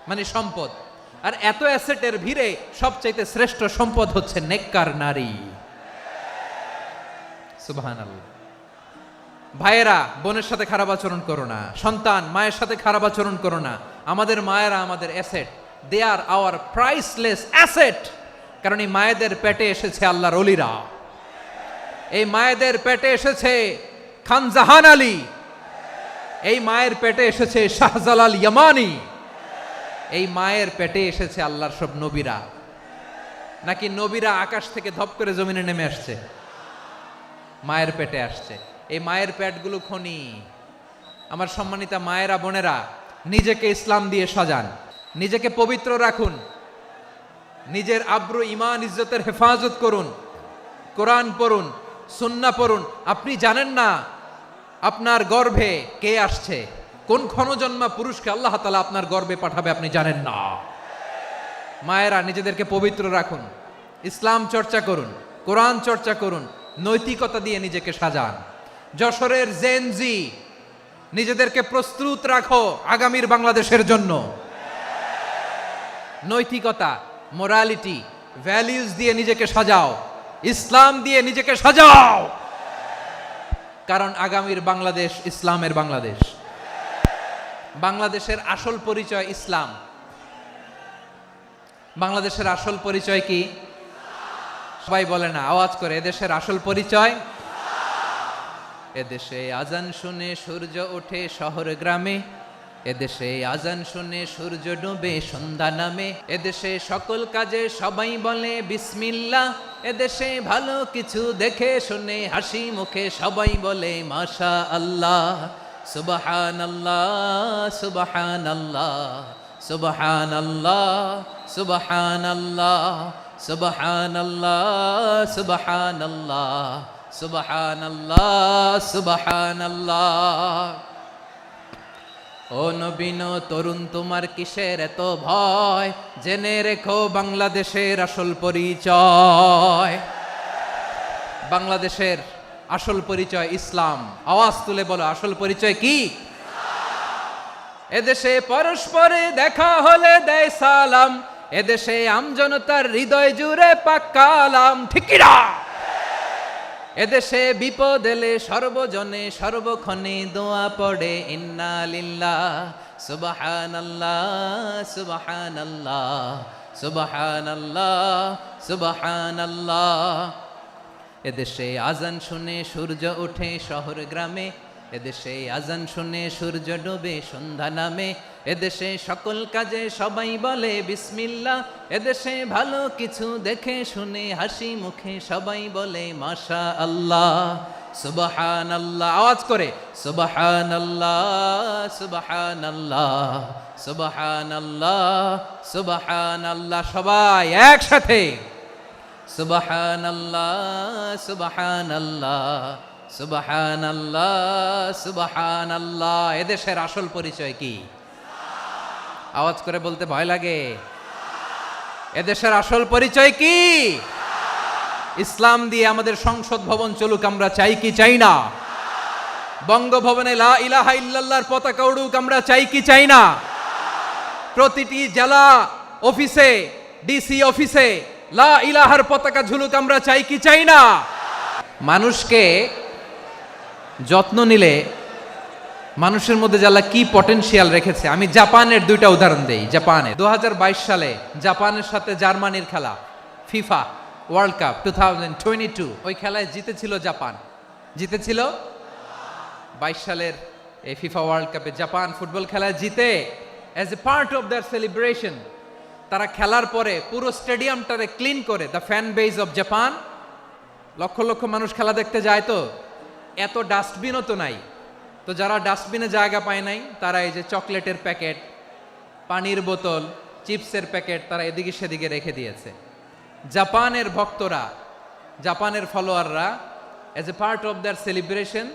মানে সম্পদ। আর এত অ্যাসেটের ভিড়ে সবচাইতে শ্রেষ্ঠ সম্পদ হচ্ছে নেককার নারী। সুবহানাল্লাহ। ভাইয়েরা, বোনের সাথে খারাপ আচরণ করো না। সন্তান মায়ের সাথে খারাপ আচরণ করো না। আমাদের মায়েরা আমাদের asset, they are our priceless asset. কারণ এই মায়েদের পেটে এসেছে আল্লাহর ওলিরা, এই মায়েদের পেটে এসেছে খান জাহান আলী, এই মায়ের পেটে এসেছে শাহজালাল ইয়ামানি, এই মায়ের পেটে এসেছে আল্লাহর সব নবীরা। নাকি নবীরা আকাশ থেকে ধপ করে জমিনে নেমে আসছে? মায়ের পেটে আসছে। এই মায়ের পেটগুলো খনি। আমার সম্মানিতা মায়েরা বোনেরা, নিজেকে ইসলাম দিয়ে সাজান, নিজেকে পবিত্র রাখুন, নিজের আব্রু ইমান ইজ্জতের হেফাজত করুন, কোরআন পড়ুন, সুন্নাহ পড়ুন। আপনি জানেন না আপনার গর্ভে কে আসছে, কোন ক্ষণজন্মা পুরুষকে আল্লাহ তাআলা আপনার গর্ভে পাঠাবে আপনি জানেন না। মায়েরা, নিজেদেরকে পবিত্র রাখুন, ইসলাম চর্চা করুন, কোরআন চর্চা করুন, নৈতিকতা দিয়ে নিজেকে সাজান। যশোরের জেনজি, নিজেদেরকে প্রস্তুত রাখো আগামীর বাংলাদেশের জন্য। নৈতিকতা, মোরালিটি, ভ্যালিউজ দিয়ে নিজেকে সাজাও, ইসলাম দিয়ে নিজেকে সাজাও। কারণ আগামীর বাংলাদেশ ইসলামের বাংলাদেশ। বাংলাদেশের আসল পরিচয় ইসলাম। বাংলাদেশের আসল পরিচয় কি? সবাই বলে না, আওয়াজ করে, এদেশের আসল পরিচয়। এদেশে আজান শুনে সূর্য ওঠে শহর গ্রামে, এদেশে আজান শুনে সূর্য ডুবে সন্ধ্যা নামে, এদেশে সকল কাজে সবাই বলে বিসমিল্লাহ, এদেশে ভালো কিছু দেখে শুনে হাসি মুখে সবাই বলে মাশা আল্লাহ। সুবহানাল্লাহ সুবহানাল্লাহ সুবহানাল্লাহ সুবহানাল্লাহ সুবহানাল্লাহ সুবহানাল্লাহ সুবহানাল্লাহ সুবহানাল্লাহ। ও নবীন তরুণ, তোমার কিসের এত ভয়? জেনে রেখো বাংলাদেশের আসল পরিচয়। বাংলাদেশের আসল পরিচয় ইসলাম। আওয়াজ তুলে বলো, আসল পরিচয় কি? এদেশে পরস্পরে দেখা হলে দেয় সালাম, এদেশে আমজনতার হৃদয় জুড়ে পাক্কালাম, ঠিক কি না? এদেশে বিপদ এলে সর্বজনে সর্বক্ষণে দোয়া পড়ে ইন্না লিল্লাহ সুবহানাল্লাহ সুবহানাল্লাহ সুবহানাল্লাহ সুবহানাল্লাহ। এদেশে আজান শুনে সূর্য ওঠে শহর গ্রামে, এদেশে আজান শুনে সূর্য ডোবে সন্ধ্যা নামে, এদেশে সকল কাজে সবাই বলে বিসমিল্লাহ, এদেশে ভালো কিছু দেখে শুনে হাসি মুখে সবাই বলে মাশা আল্লাহ সুবহানাল্লাহ। আওয়াজ করে সুবহানাল্লাহ সুবহানাল্লাহ সুবহানাল্লাহ সুবহানাল্লাহ, সবাই একসাথে সুবহানাল্লাহ সুবহানাল্লাহ সুবহানাল্লাহ সুবহানাল্লাহ। এদেশের আসল পরিচয় কি? আওয়াজ করে বলতে ভয় লাগে। এদেশের আসল পরিচয় কি? ইসলাম দিয়ে আমাদের সংসদ ভবন চলুক, আমরা চাই কি চাই না? বঙ্গভবনে লা ইলাহা ইল্লাল্লাহর পতাকা উড়ুক, আমরা চাই কি চাই না? প্রতিটি জেলা অফিসে ডিসি অফিসে লা ইলাহার পতাকা ঝুলুক, আমরা চাই কি চাই না? মানুষকে যত্ন নিলে মানুষের মধ্যে যারা কি পটেনশিয়াল রেখেছে। আমি জাপানের দুইটা উদাহরণ দেই। জাপানে 2022 সালে জাপানের সাথে জার্মানির খেলা, ফিফা ওয়ার্ল্ড কাপ 2022, ওই খেলায় জিতেছিল জাপান। জিতেছিল 22 সালের এই ফিফা ওয়ার্ল্ড কাপে জাপান ফুটবল খেলায় জিতে as a part of their celebration তারা খেলার পরে পুরো স্টেডিয়ামটারে ক্লিন করে, the fan base of Japan, লক্ষ লক্ষ মানুষ খেলা দেখতে যায়, তো এত ডাস্টবিনও তো নাই, তো যারা ডাস্টবিনে জায়গা পায় নাই তারা এই যে চকলেটের প্যাকেট, পানির বোতল, চিপসের প্যাকেট তারা এদিকে সেদিকে রেখে দিয়েছে। জাপানের ভক্তরা, জাপানের ফলোয়াররা as a part of their celebration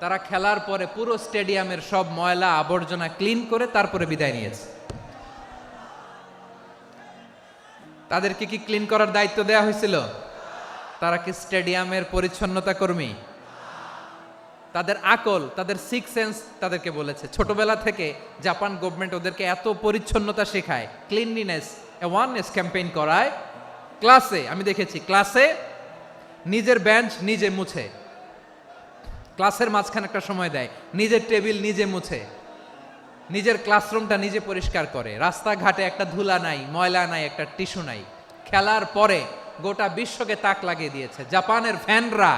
তারা খেলার পরে পুরো স্টেডিয়ামের সব ময়লা আবর্জনা ক্লিন করে তারপরে বিদায় নিয়েছে। তাদেরকে কি ক্লিন করার দায়িত্ব দেওয়া হয়েছিল? তারা কি স্টেডিয়ামের পরিচ্ছন্নতা কর্মী? তাদের আকল, তাদের সিক্স সেন্স তাদেরকে বলেছে। ছোটবেলা থেকে জাপান গভর্নমেন্ট ওদেরকে এত পরিচ্ছন্নতা শেখায়, ক্লিনলিনেস অ্যাওয়ারনেস ক্যাম্পেইন করায়। ক্লাসে আমি দেখেছি, ক্লাসে নিজের বেঞ্চ নিজে মুছে, ক্লাসের মাঝখানে একটা সময় দেয়, নিজের টেবিল নিজে মুছে, নিজের ক্লাসরুমটা নিজে পরিষ্কার করে। রাস্তাঘাটে একটা ধুলা নাই, ময়লা নাই, একটা টিস্যু নাই। খেলার পরে গোটা বিশ্বকে তাক লাগিয়ে দিয়েছে। জাপানের ফ্যানরা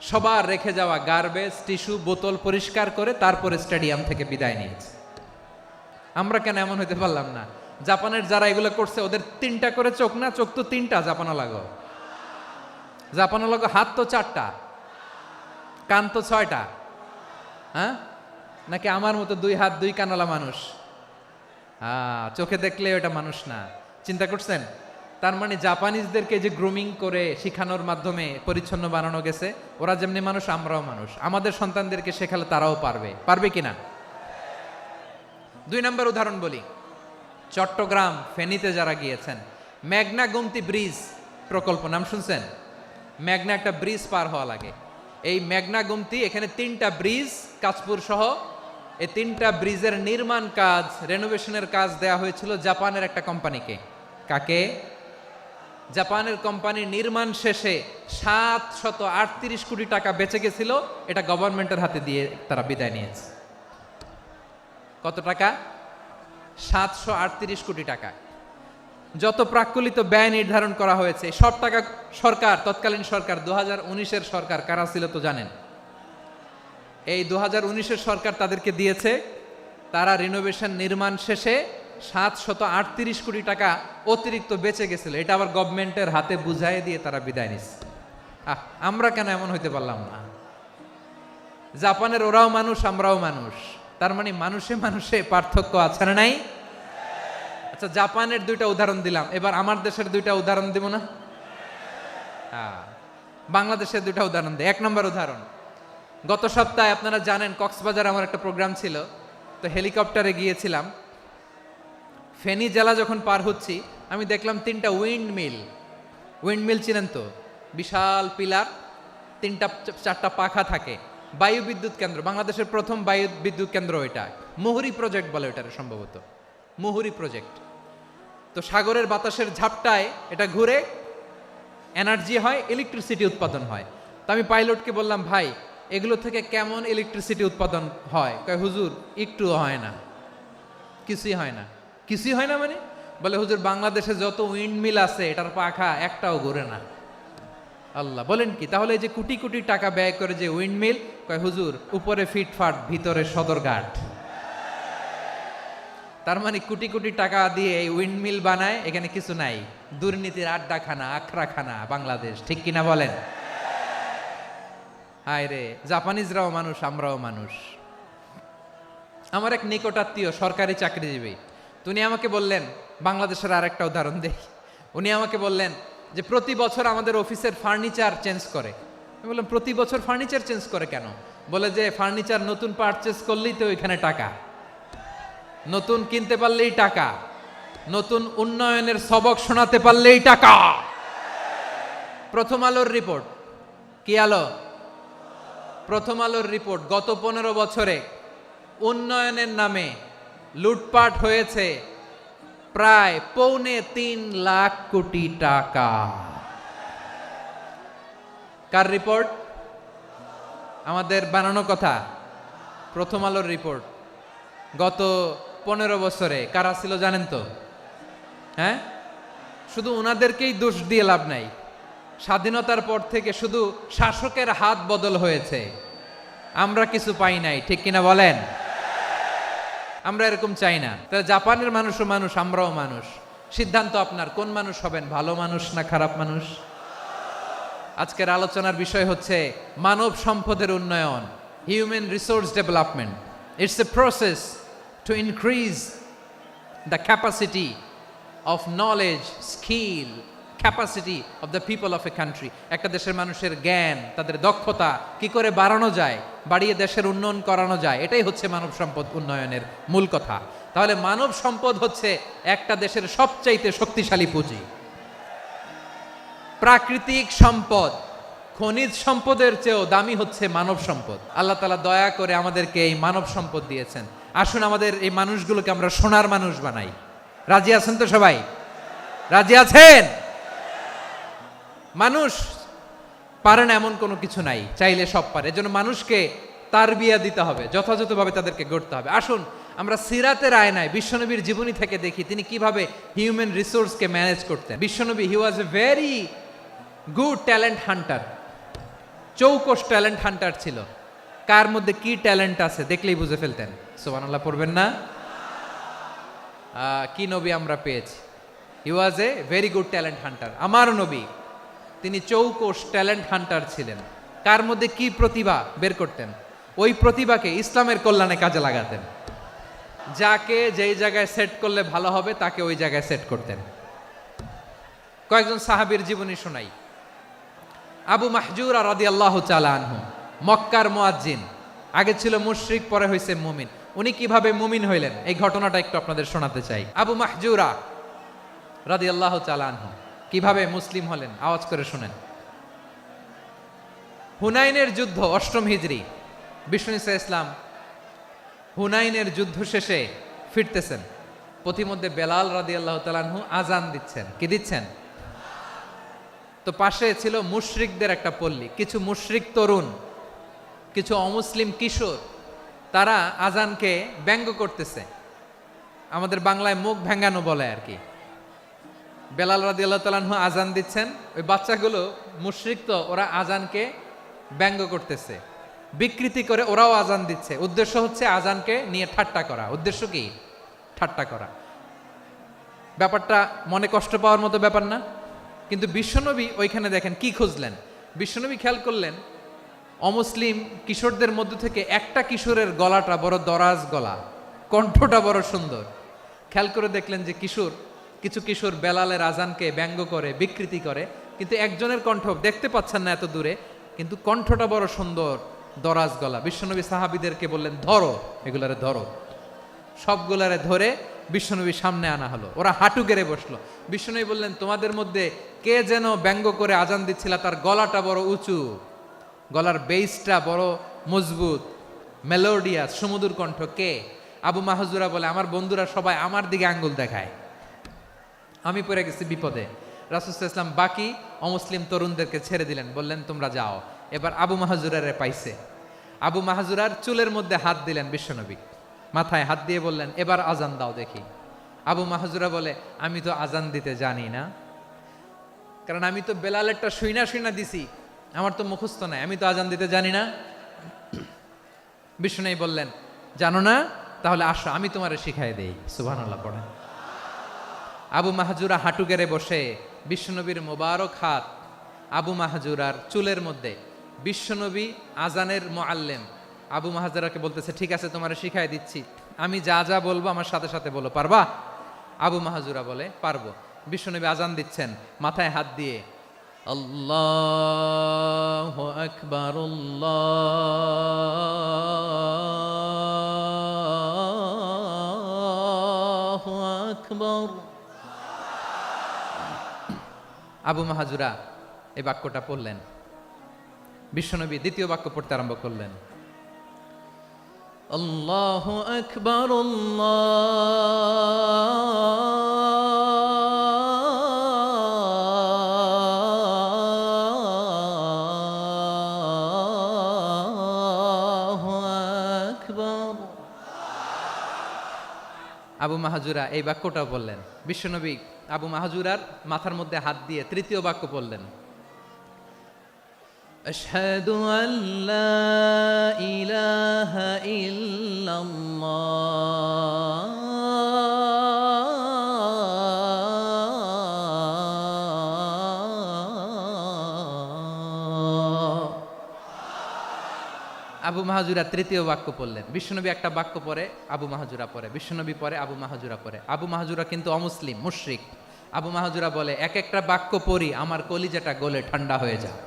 সবার রেখে যাওয়া গার্বেজ, টিস্যু, বোতল পরিষ্কার করে তারপরে স্টেডিয়াম থেকে বিদায় নিয়েছে। আমরা কেন এমন হইতে পারলাম না? জাপানের যারা এগুলো করছে ওদের 3টা করে চোখ না? চোখ তো 3টা, জাপানা লাগো। জাপানা লাগো হাত তো 4টা, কান তো 6টা। হ্যাঁ, নাকি আমার মতো 2 হাত 2 কানওয়ালা মানুষ? চোখে দেখলে ওটা মানুষ না। চিন্তা করছেন? তার মানে জাপানিজদেরকে যে গ্রুমিং করে শিখানোর মাধ্যমে পরিচ্ছন্ন বানানো গেছে, ওরা যেমনি মানুষ আমরাও মানুষ। আমাদের সন্তানদেরকে শেখালে তারাও পারবে, পারবে কিনা? 2 নম্বর উদাহরণ বলি। চট্টগ্রাম ফেনীতে যারা গিয়েছেন, মেঘনা গুমতি ব্রিজ প্রকল্প নাম শুনছেন? মেঘনা একটা ব্রিজ পার হওয়া লাগে। এই মেঘনা গুমতি, এখানে 3টা ব্রিজ কাঁচপুর সহ, এই 3টা ব্রিজের নির্মাণ কাজ, রেনোভেশনের কাজ দেয়া হয়েছিল জাপানের একটা কোম্পানিকে। কাকে? জাপানের কোম্পানির নির্মাণ শেষে 738 কোটি টাকা বেঁচে গেছিল, এটা গভর্নমেন্টের হাতে দিয়ে তারা বিদায় নিয়েছে। কত টাকা? 738 কোটি টাকা। যত প্রাক্কলিত ব্যয় নির্ধারণ করা হয়েছে সব টাকা সরকার, তৎকালীন সরকার 2019-এর সরকার, কারা ছিল তো জানেন? এই 2019-এর সরকার তাদেরকে দিয়েছে। তারা রিনোভেশন নির্মাণ শেষে 738 কোটি টাকা অতিরিক্ত বেঁচে গেছিল, এটা আবার গভর্নমেন্টের হাতে বুঝাই দিয়ে তারা বিদায় নিচ্ছে। আমরা কেন এমন হইতে পারলাম না? জাপানের ওরাও মানুষ, আমরাও মানুষ, তার মানে মানুষে মানুষে পার্থক্য আছে না নাই? আচ্ছা, জাপানের 2টা উদাহরণ দিলাম, এবার আমার দেশের 2টা উদাহরণ দিব না? বাংলাদেশের 2টা উদাহরণ দেয়। 1 নম্বর উদাহরণ, গত সপ্তাহে আপনারা জানেন কক্সবাজার আমার একটা প্রোগ্রাম ছিল, তো হেলিকপ্টারে গিয়েছিলাম। ফেনী জেলা যখন পার হচ্ছি আমি দেখলাম 3টা উইন্ডমিল চিনেন তো? বিশাল পিলার, 3টা 4টা পাখা থাকে, বায়ু বিদ্যুৎ কেন্দ্র, বাংলাদেশের প্রথম বায়ু বিদ্যুৎ কেন্দ্র এটা, মুহুরী প্রজেক্ট বলে ওটার সম্ভবত, মুহুরী প্রজেক্ট। তো সাগরের বাতাসের ঝাপটায় এটা ঘুরে এনার্জি হয়, ইলেকট্রিসিটি উৎপাদন হয়। তো আমি পাইলটকে বললাম, ভাই এগুলো থেকে কেমন ইলেকট্রিসিটি উৎপাদন হয়? কয় হুজুর একটুও হয় না, কিছুই হয় না। কিছুই হয় না মানে? বলে হুজুর বাংলাদেশে যত উইন্ড মিল আছে এটার পাখা একটাও ঘুরে না। আল্লাহ, বলেন কি? তাহলে এই যে কোটি কোটি টাকা ব্যয় করে যে উইন্ড মিল, কয় হুজুর উপরে ফিটফাট ভিতরে সদরঘাট। তার মানে কোটি কোটি টাকা দিয়ে এই উইন্ড মিল বানায়, এখানে কিছু নাই। দুর্নীতির আড্ডাখানা, আখড়াখানা বাংলাদেশ, ঠিক কিনা বলেন? হায় রে, জাপানিজরাও মানুষ, আমরাও মানুষ। আমার এক নিকটাত্মীয় সরকারি চাকরিজীবী, উনি আমাকে বললেন, বাংলাদেশের আরেকটা উদাহরণ দেই। উনি আমাকে বললেন যে প্রতি বছর আমাদের অফিসের ফার্নিচার চেঞ্জ করে। আমি বললাম প্রতি বছর ফার্নিচার চেঞ্জ করে কেন? বলে যে ফার্নিচার নতুন পারচেজ করলেই তো ওইখানে টাকা, নতুন কিনতে পারলেই টাকা, নতুন উন্নয়নের সবক শোনাতে পারলেই টাকা। প্রথম আলোর রিপোর্ট, কি আলো? প্রথম আলোর রিপোর্ট, গত 15 বছরে উন্নয়নের নামে লুটপাট হয়েছে প্রায় 3.25 লাখ কোটি টাকা। কার রিপোর্ট? আমাদের বানানো কথা। প্রথম আলোর রিপোর্ট। গত 15 বছরে কারা ছিল জানেন তো? হ্যাঁ, শুধু ওনাদেরকেই দোষ দিয়ে লাভ নাই। স্বাধীনতার পর থেকে শুধু শাসকের হাত বদল হয়েছে, আমরা কিছু পাই নাই, ঠিক কিনা বলেন? আমরা এরকম চাই না। তাহলে জাপানের মানুষও মানুষ, আমরাও মানুষ। সিদ্ধান্ত আপনার, কোন মানুষ হবেন, ভালো মানুষ না খারাপ মানুষ? আজকের আলোচনার বিষয় হচ্ছে মানব সম্পদের উন্নয়ন, human resource development. It's a process to increase the capacity of knowledge, skill, capacity of the people of a country. একটা দেশের মানুষের জ্ঞান, তাদের দক্ষতা কি করে বাড়ানো যায়, বাড়িয়ে দেশের উন্নয়ন করানো যায়, এটাই হচ্ছে মানব সম্পদ উন্নয়নের মূল কথা। তাহলে মানব সম্পদ হচ্ছে একটা দেশের সবচাইতে শক্তিশালী পুঁজি। প্রাকৃতিক সম্পদ, খনিজ সম্পদের চেয়েও দামি হচ্ছে মানব সম্পদ। আল্লাহ তাআলা দয়া করে আমাদেরকে এই মানব সম্পদ দিয়েছেন। আসুন আমাদের এই মানুষগুলোকে আমরা সোনার মানুষ বানাই। রাজি আছেন তো সবাই? রাজি আছেন? মানুষ পারে না এমন কোনো কিছু নাই, চাইলে সব পারে। এজন্য মানুষকে তারবিয়া দিতে হবে, যথাযথভাবে তাদেরকে গড়তে হবে। আসুন আমরা সিরাতের আয়নায় বিশ্বনবীর জীবনী থেকে দেখি তিনি কিভাবে হিউম্যান রিসোর্সকে ম্যানেজ করতেন। বিশ্বনবী, he was a very good talent hunter, চৌকস ট্যালেন্ট হান্টার ছিল। কার মধ্যে কি ট্যালেন্ট আছে দেখলেই বুঝে ফেলতেন। সুবহানাল্লাহ পড়বেন না? কি নবী আমরা পেয়েছি! He was a very good talent hunter. আমার নবী তিনি চৌকস ট্যালেন্ট হান্টার ছিলেন। কার মধ্যে কি প্রতিভা বের করতেন, ওই প্রতিভাকে ইসলামের কল্যাণে কাজে লাগাতেন। যাকে যেই জায়গায় সেট করলে ভালো হবে তাকে ওই জায়গায় সেট করতেন। কয়েকজন সাহাবীর জীবনী শোনাই। আবু মাহজুরা রাদিয়াল্লাহু তাআলা আনহু, মক্কার মুয়াজ্জিন, আগে ছিল মুশরিক, পরে হয়েছে মুমিন। উনি কিভাবে মুমিন হইলেন এই ঘটনাটা একটু আপনাদের শোনাতে চাই। আবু মাহজুরা রাদিয়াল্লাহু তাআলা আনহু কিভাবে মুসলিম হলেন, আওয়াজ করে শুনেন। হুনাইনের যুদ্ধ, 8ম হিজরি, বিষ্ণু ঈসা ইসলাম হুনাইনের যুদ্ধ শেষে ফিরতেছেন। পথিমধ্যে বেলাল রাদিয়াল্লাহু তাআলা আনহু আজান দিচ্ছেন। কি দিচ্ছেন? তো পাশে ছিল মুশরিকদের একটা পল্লী, কিছু মুশরিক তরুণ, কিছু অমুসলিম কিশোর, তারা আজানকে ব্যঙ্গ করতেছে। আমাদের বাংলায় মুখ ভেঙ্গানো বলে আর কি। বেলাল রাদিয়াল্লাহু তাআলা আনহু আজান দিচ্ছেন, ওই বাচ্চাগুলো মুশরিক, তো ওরা আজানকে ব্যঙ্গ করতেছে, বিকৃতি করে ওরাও আজান দিচ্ছে। উদ্দেশ্য হচ্ছে আজানকে নিয়ে ঠাট্টা করা। উদ্দেশ্য কি? ঠাট্টা করা। ব্যাপারটা মনে কষ্ট পাওয়ার মতো ব্যাপার না? কিন্তু বিশ্বনবী ওইখানে দেখেন কি খুঁজলেন। বিশ্বনবী খেয়াল করলেন অমুসলিম কিশোরদের মধ্য থেকে একটা কিশোরের গলাটা বড় দরাজ গলা, কণ্ঠটা বড় সুন্দর। খেয়াল করে দেখলেন যে কিছু কিশোর বেলালের আজানকে ব্যঙ্গ করে, বিকৃতি করে, কিন্তু একজনের কণ্ঠ দেখতে পাচ্ছেন না এত দূরে, কিন্তু কণ্ঠটা বড় সুন্দর, দরাজ গলা। বিশ্বনবী সাহাবীদেরকে বললেন, ধরো এগুলারে, ধরো। সবগুলারে ধরে বিশ্বনবীর সামনে আনা হলো। ওরা হাঁটু গেড়ে বসলো। বিশ্বনবী বললেন, তোমাদের মধ্যে কে যেন ব্যঙ্গ করে আজান দিচ্ছিল, তার গলাটা বড় উঁচু, গলার বেসটা বড় মজবুত, মেলোডিয়াস, সুমধুর কণ্ঠ কে? আবু মাহজুরা বলে, আমার বন্ধুরা সবাই আমার দিকে আঙ্গুল দেখায়, আমি পড়ে গেছি বিপদে। রাসূল সাল্লাল্লাহু আলাইহি ওয়াসাল্লাম বাকি অমুসলিম তরুণদেরকে ছেড়ে দিলেন, বললেন তোমরা যাও। এবার আবু মাহজুরারে পাইছে। আবু মাহজুরার চুলের মধ্যে হাত দিলেন বিশ্বনবী, মাথায় হাত দিয়ে বললেন, এবার আজান দাও দেখি। আবু মাহজুরা বলে, আমি তো আজান দিতে জানি না, কারণ আমি তো বেলালেরটা শুইনা শুইনা দিছি, আমার তো মুখস্থ নাই, আমি তো আজান দিতে জানি না। বিশ্বনবী বললেন, জানো না? তাহলে আসো আমি তোমারে শিখাই দেই। সুবহানাল্লাহ পড়েন। আবু মাহজুরা হাঁটু গেড়ে বসে, বিশ্বনবীর মোবারক হাত আবু মাহজুরার চুলের মধ্যে। বিশ্বনবী আজানের মুআল্লিম আবু মাহজুরাকে বলতেছে, ঠিক আছে তোমারে শিখাই দিচ্ছি, আমি যা যা বলবো আমার সাথে সাথে বলো, পারবা? আবু মাহজুরা বলে, পারবো। বিশ্বনবী আজান দিচ্ছেন, মাথায় হাত দিয়ে আল্লাহু আকবার, আল্লাহু আকবার। আবু মাহজুরা এই বাক্যটা পড়লেন। বিশ্বনবী দ্বিতীয় বাক্য পড়তে আরম্ভ করলেন, আল্লাহু আকবার, আল্লাহু আকবার। আবু মাহজুরা এই বাক্যটাও বললেন। বিশ্বনবী আবু মাহজুরার মাথার মধ্যে হাত দিয়ে তৃতীয় বাক্য বললেন, আশহাদু আল্লা ইলাহা ইল্লাল্লাহ। আবু মাহজুরা তৃতীয় বাক্য পড়লেন। বিশ্বনবী একটা বাক্য পরে আবু মাহজুরা পরে, বিশ্বনবী পরে আবু মাহজুরা পরে। আবু মাহজুরা কিন্তু অমুসলিম, মুশরিক। আবু মাহজুরা বলে, এক একটা বাক্য পড়ি আমার কলিজাটা গলে ঠান্ডা হয়ে যায়।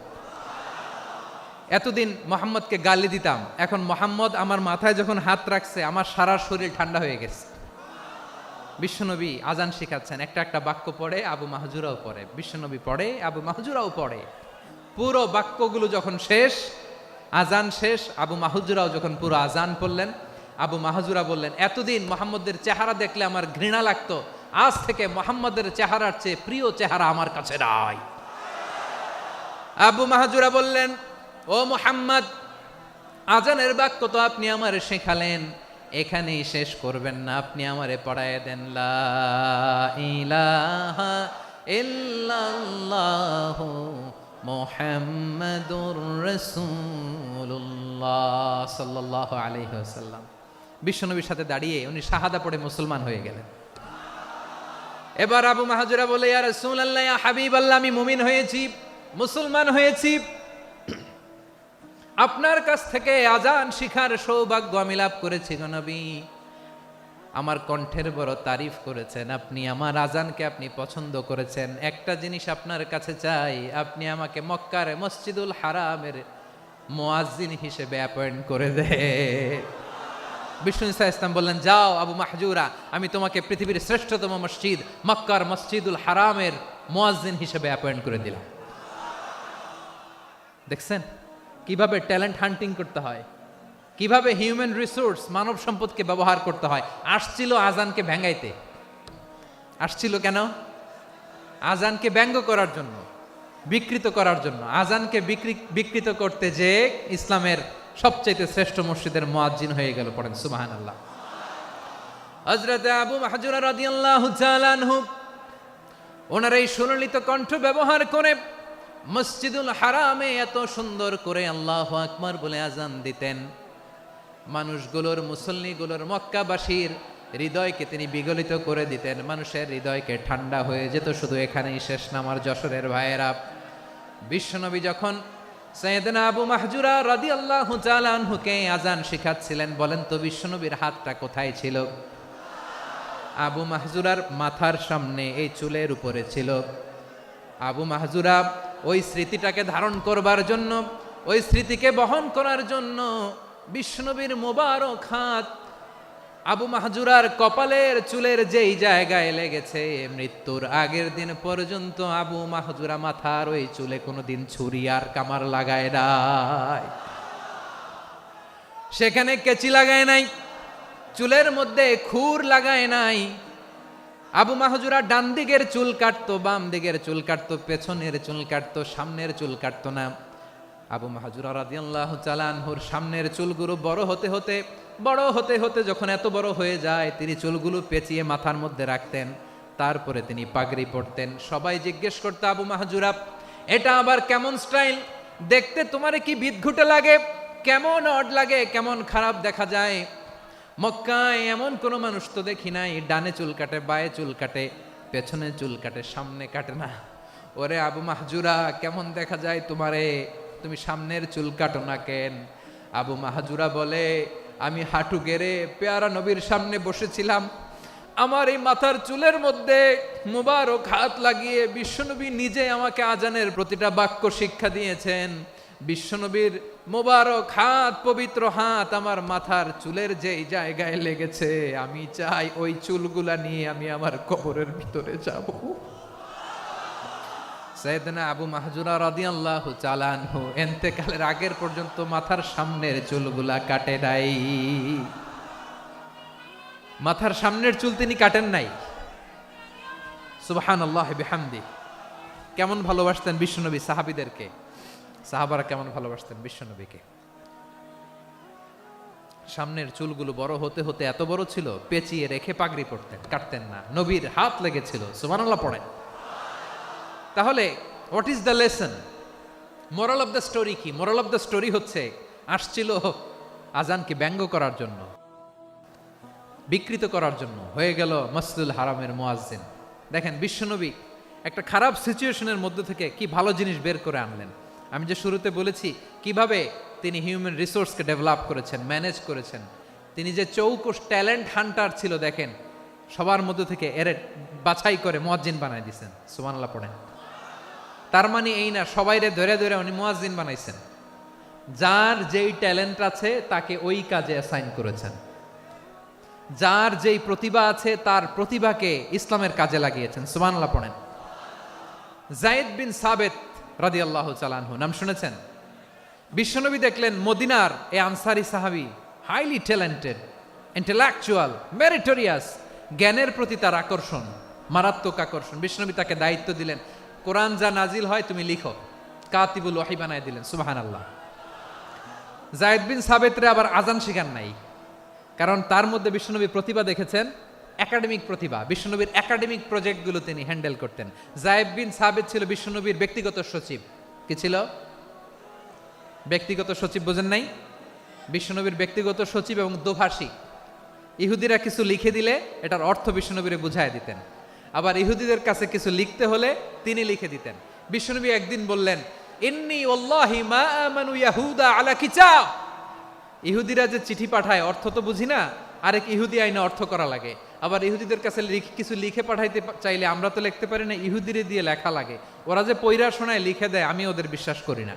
এতদিন মোহাম্মদকে গালি দিতাম, এখন মোহাম্মদ আমার মাথায় যখন হাত রাখছে আমার সারা শরীর ঠান্ডা হয়ে গেছে। বিশ্বনবী আজান শিখাচ্ছেন, একটা একটা বাক্য পড়ে আবু মাহজুরাও পড়ে, বিশ্বনবী পড়ে আবু মাহজুরাও পড়ে। পুরো বাক্যগুলো যখন শেষ, আজান শেষ, আবু মাহজুরাও যখন পুরো আজান পড়লেন, আবু মাহজুরা বললেন, এতদিন মোহাম্মদের চেহারা দেখলে আমার ঘৃণা লাগতো, আজ থেকে মোহাম্মদের চেহারার চেয়ে প্রিয় চেহারা আমার কাছে নাই। আবু মাহজুরা বললেন, ও মুহাম্মদ, আজানের বাক্য তো আপনি আমারে শেখালেন, এখানেই শেষ করবেন না, আপনি আমারে পড়ায় দেন, লা ইলাহা ইল্লাল্লাহু মুহাম্মাদুর রাসূলুল্লাহ সাল্লাল্লাহু আলাইহি ওয়াসাল্লাম। বিশ্বনবীর সাথে দাঁড়িয়ে উনি শাহাদা পড়ে মুসলমান হয়ে গেলেন। এবার আবু মাহজুরা বলে, ইয়া রাসূলুল্লাহ, ইয়া হাবিবাল্লাহ, আমি মুমিন হয়েছি, মুসলমান হয়েছি, আপনার কাছ থেকে আজান শিখার সৌভাগ্য আমি লাভ করেছি গো নবী। আমার কণ্ঠের বড় তারিফ করেছেন আপনি, আমার আজানকে আপনি পছন্দ করেছেন। একটা জিনিস আপনার কাছে চাই, আপনি আমাকে মক্কার মসজিদুল হারামের মুয়াজ্জিন হিসেবে অ্যাপয়েন্ট করে দে। বিষ্ণু ইসলাম বললেন, যাও আবু মাহজুরা, আমি তোমাকে পৃথিবীর শ্রেষ্ঠতম মসজিদ মক্কার মসজিদুল হারামের মুয়াজ্জিন হিসেবে অ্যাপয়েন্ট করে দিলাম। দেখছেন কিভাবে ট্যালেন্ট হান্টিং করতে হয়, কিভাবে হিউম্যান রিসোর্স মানব সম্পদকে ব্যবহার করতে হয়। আসছিল আজানকে ভেঙ্গাইতে, আসছিল কেন? আজানকে ব্যঙ্গ করার জন্য, বিকৃত করার জন্য। আজানকে বিকৃত করতে যে ইসলামের সবচেয়ে শ্রেষ্ঠ মসজিদের মুয়াজ্জিন হয়ে গেল। পড়েন সুবহানাল্লাহ। হযরত আবু মাহজুরা রাদিয়াল্লাহু তাআলা আনহু ওনার এই সুললিত কণ্ঠ ব্যবহার করে মসজিদুল হারামে এত সুন্দর করে আল্লাহু আকবার বলে আজান দিতেন, মানুষগুলোর, মুসল্লিগুলোর, মক্কাবাসীর হৃদয়কে তিনি বিগলিত করে দিতেন, মানুষের হৃদয়কে ঠান্ডা হয়ে যেত। শুধু এখানেই শেষ না আমার যশোরের ভাইয়েরা। বিশ্বনবী যখন সাইয়েদনা আবু মাহজুরা রাদিয়াল্লাহু তাআলা আনহুকে আজান শিখাচ্ছিলেন, বলেন তো বিশ্বনবীর হাতটা কোথায় ছিল? আবু মাহজুরার মাথার সামনে, এই চুলের উপরে ছিল। আবু মাহজুরা ওই স্মৃতিটাকে ধারণ করবার জন্য, ওই স্মৃতিকে বহন করার জন্য বিশ্বনবীর মোবারক হাত আবু মাহজুরার কপালের চুলের যেই জায়গায় লেগেছে, মৃত্যুর আগের দিন পর্যন্ত আবু মাহজুরা মাথার ওই চুলে কোনোদিন ছুরি আর কামার লাগায় নাই। সেখানে কেচি লাগায় নাই, চুলের মধ্যে খুর লাগায় নাই। আবু মাহজুরা ডান দিকের চুল কাটতো, বাম দিকের চুল কাটতো, পেছনের চুল কাটতো, সামনের চুল কাটতো না। আবু মাহজুরা রাদিয়াল্লাহু তাআলা আনহুর সামনের চুলগুলো বড় হতে হতে যখন এত বড় হয়ে যায়, তিনি চুলগুলো পেঁচিয়ে মাথার মধ্যে রাখতেন। তারপরে তিনি পাগড়ি পরতেন। সবাই জিজ্ঞেস করতো, আবু মাহজুরা এটা আবার কেমন স্টাইল? দেখতে তোমার কি বিদঘুটে লাগে? কেমন অড লাগে? কেমন খারাপ দেখা যায়? মক্কায় এমন কোনো মানুষ তো দেখি নাই, ডানে চুল কাটে, বায়ে চুল কাটে, পেছনে চুল কাটে, সামনে কাটে না। ওরে আবু মাহজুরা, কেমন দেখা যায় তোমারে? তুমি সামনের চুল কাটো না কেন? আবু মাহজুরা বলে, আমি হাঁটু গেড়ে পেয়ারা নবীর সামনে বসেছিলাম, আমার এই মাথার চুলের মধ্যে মুবারক হাত লাগিয়ে বিশ্বনবী নিজে আমাকে আজানের প্রতিটা বাক্য শিক্ষা দিয়েছেন। বিশ্বনবীর মোবারক হাত, পবিত্র হাত আমার মাথার চুলের যেই জায়গায় লেগেছে, আমি চাই ওই চুলগুলা নিয়ে আমি আমার কবরের ভিতরে যাব। সাইয়েদনা আবু মাহজুরা রাদিয়াল্লাহু তাআলা আনহু ইন্তেকালের আগের পর্যন্ত মাথার সামনের চুলগুলা কাটে নাই। মাথার সামনের চুল তিনি কাটেন নাই। সুবহানাল্লাহ বিহামদি। কেমন ভালোবাসতেন বিশ্বনবী সাহাবীদেরকে, সাহাবারা কেমন ভালোবাসতেন বিশ্বনবীকে। সামনের চুলগুলো বড় হতে হতে এত বড় ছিল, পেঁচিয়ে রেখে পাগড়ি পরতেন, কাটতেন না। নবীর হাত লেগেছিল। সুবহানাল্লাহ পড়েন। তাহলে what is the lesson? Moral of the story কি? মোরাল অফ দ্য স্টোরি হচ্ছে, আসছিল আজানকে ব্যঙ্গ করার জন্য, বিকৃত করার জন্য, হয়ে গেল মসজিদুল হারামের মুয়াজ্জিন। দেখেন বিশ্বনবী একটা খারাপ সিচুয়েশনের মধ্যে থেকে কি ভালো জিনিস বের করে আনলেন। আমি যে শুরুতে বলেছি কিভাবে তিনি হিউম্যান রিসোর্সকে ডেভেলপ করেছেন, ম্যানেজ করেছেন। তিনি যে চৌকস ট্যালেন্ট হান্টার ছিল, দেখেন সবার মধ্যে থেকে এর বাছাই করে মুয়াজ্জিন বানাই দিয়েছেন। সুবহানাল্লাহ পড়েন। তার মানে এই না সবাইরে ধরে ধরে উনি মুয়াজ্জিন বানাইছেন। যার যেই ট্যালেন্ট আছে তাকে ওই কাজে অ্যাসাইন করেছেন। যার যেই প্রতিভা আছে তার প্রতিভাকে ইসলামের কাজে লাগিয়েছেন। সুবহানাল্লাহ পড়েন। যায়েদ বিন সাবেত রাদিয়াল্লাহু তাআলা আনহু নাম শুনেছেন? বিশ্বনবী দেখলেন মদিনার এই আনসারী সাহাবী হাইলি ট্যালেন্টেড, ইন্টেলেকচুয়াল, মেরিটোরিয়াস, জ্ঞানের প্রতি তার আকর্ষণ, মারাত্মক আকর্ষণ। বিশ্বনবী তাকে দায়িত্ব দিলেন, কোরআন যা নাজিল হয় তুমি লিখো, কাতিবুল ওয়াহি বানায় দিলেন। সুবহানাল্লাহ। যায়েদ বিন সাবেতরে আবার আজান শিখান নাই, কারণ তার মধ্যে বিশ্বনবী প্রতিভা দেখেছেন, একাডেমিক প্রতিভা। বিশ্বনবীর একাডেমিক প্রজেক্টগুলো তিনি হ্যান্ডেল করতেন। যায়েদ বিন সাবেত ছিল বিশ্বনবীর ব্যক্তিগত সচিব। কি ছিল? ব্যক্তিগত সচিব। বোঝেন নাই? বিশ্বনবীর ব্যক্তিগত সচিব এবং দোভাষী। ইহুদিরা কিছু লিখে দিলে এটার অর্থ বিশ্বনবীরে বুঝায় দিতেন। আবার ইহুদিদের কাছে কিছু লিখতে হলে তিনি লিখে দিতেন। বিশ্বনবী একদিন বললেন, ইন্নী ওয়াল্লাহি মা আমানু ইয়াহুদা আলা কিতাব। ইহুদিরা যে চিঠি পাঠায় অর্থ তো বুঝি না, আরেক ইহুদি আইনে অর্থ করা লাগে। আবার ইহুদিদের কাছে কিছু লিখে পাঠাইতে চাইলে আমরা তো লিখতে পারি না, ইহুদিরে দিয়ে লেখা লাগে। ওরা যে পয়রা শোনায় লিখে দেয়, আমি ওদের বিশ্বাস করি না।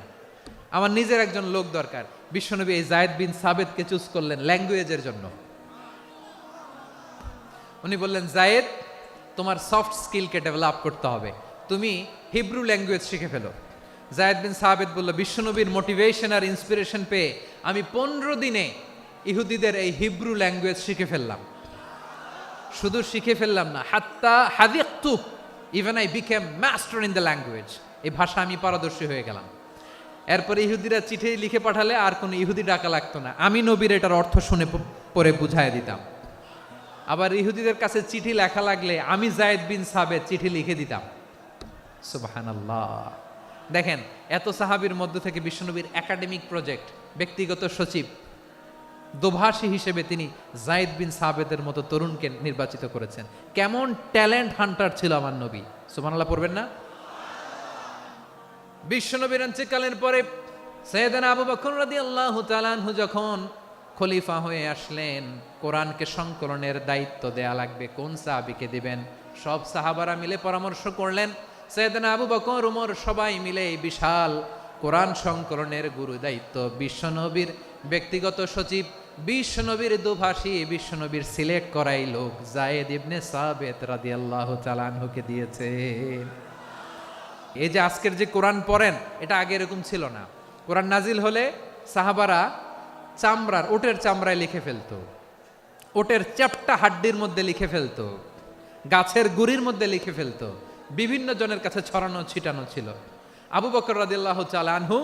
আমার নিজের একজন লোক দরকার। বিশ্বনবী এই যায়েদ বিন সাবেতকে চুজ করলেন ল্যাঙ্গুয়েজের জন্য। উনি বললেন, যায়েদ তোমার সফট স্কিলকে ডেভেলপ করতে হবে, তুমি হিব্রু ল্যাঙ্গুয়েজ শিখে ফেলো। যায়েদ বিন সাবেত বলল, বিশ্বনবীর মোটিভেশন আর ইন্সপিরেশন পেয়ে আমি 15 দিনে ইহুদিদের এই হিব্রু ল্যাঙ্গুয়েজ শিখে ফেললাম। শুধু শিখে ফেললাম না, হাত্তা হাদিকতু, even I became master in the language. এই ভাষা আমি পারদর্শী হয়ে গেলাম। এরপরে ইহুদিরা চিঠি লিখে পাঠালে আর কোনো ইহুদি ডাকা লাগতো না, আমি নবীর এটার অর্থ শুনে পরে বুঝায় দিতাম। আবার ইহুদিদের কাছে চিঠি লেখা লাগলে আমি যায়েদ বিন সাবেত চিঠি লিখে দিতাম। সুবহানাল্লাহ। দেখেন এত সাহাবীর মধ্য থেকে বিশ্বনবীর একাডেমিক প্রজেক্ট, ব্যক্তিগত সচিব, দোভাষী হিসেবে তিনি যায়েদ বিন সাবেতের মতো তরুণকে নির্বাচিত করেছেন। কেমন ট্যালেন্ট হান্টার ছিল আমার নবী। সুবহানাল্লাহ পড়বেন না? বিশ্বনবীর ইন্তেকালের পরে সাইয়েদনা আবু বকর রাদিয়াল্লাহু তাআলা আনহু যখন খলিফা হয়ে আসলেন, কোরআনকে সংকলনের দায়িত্ব দেয়া লাগবে, কোন সাহাবীকে দিবেন? সব সাহাবারা মিলে পরামর্শ করলেন। সাইয়েদনা আবু বকর, উমর সবাই মিলে এই বিশাল কোরআন সংকলনের গুরু দায়িত্ব বিশ্বনবীর ব্যক্তিগত সচিব, বিশ্বনবীর দোভাষী, বিশ্বনবীর সিলেক্ট করাই লোক যায়েদ ইবনে সাবেত রাদিয়াল্লাহু তাআলা আনহুকে দিয়েছে। এই যে আজকের যে কোরআন পড়েন, এটা আগে এরকম ছিল না। কোরআন নাজিল হলে সাহাবারা চামড়ার, ওটের চামড়ায় লিখে ফেলতো, ওটের চ্যাপ্টা হাড্ডির মধ্যে লিখে ফেলতো, গাছের গুড়ির মধ্যে লিখে ফেলতো, বিভিন্ন জনের কাছে ছড়ানো ছিটানো ছিল। আবু বকর রাদিয়াল্লাহু তাআলা আনহু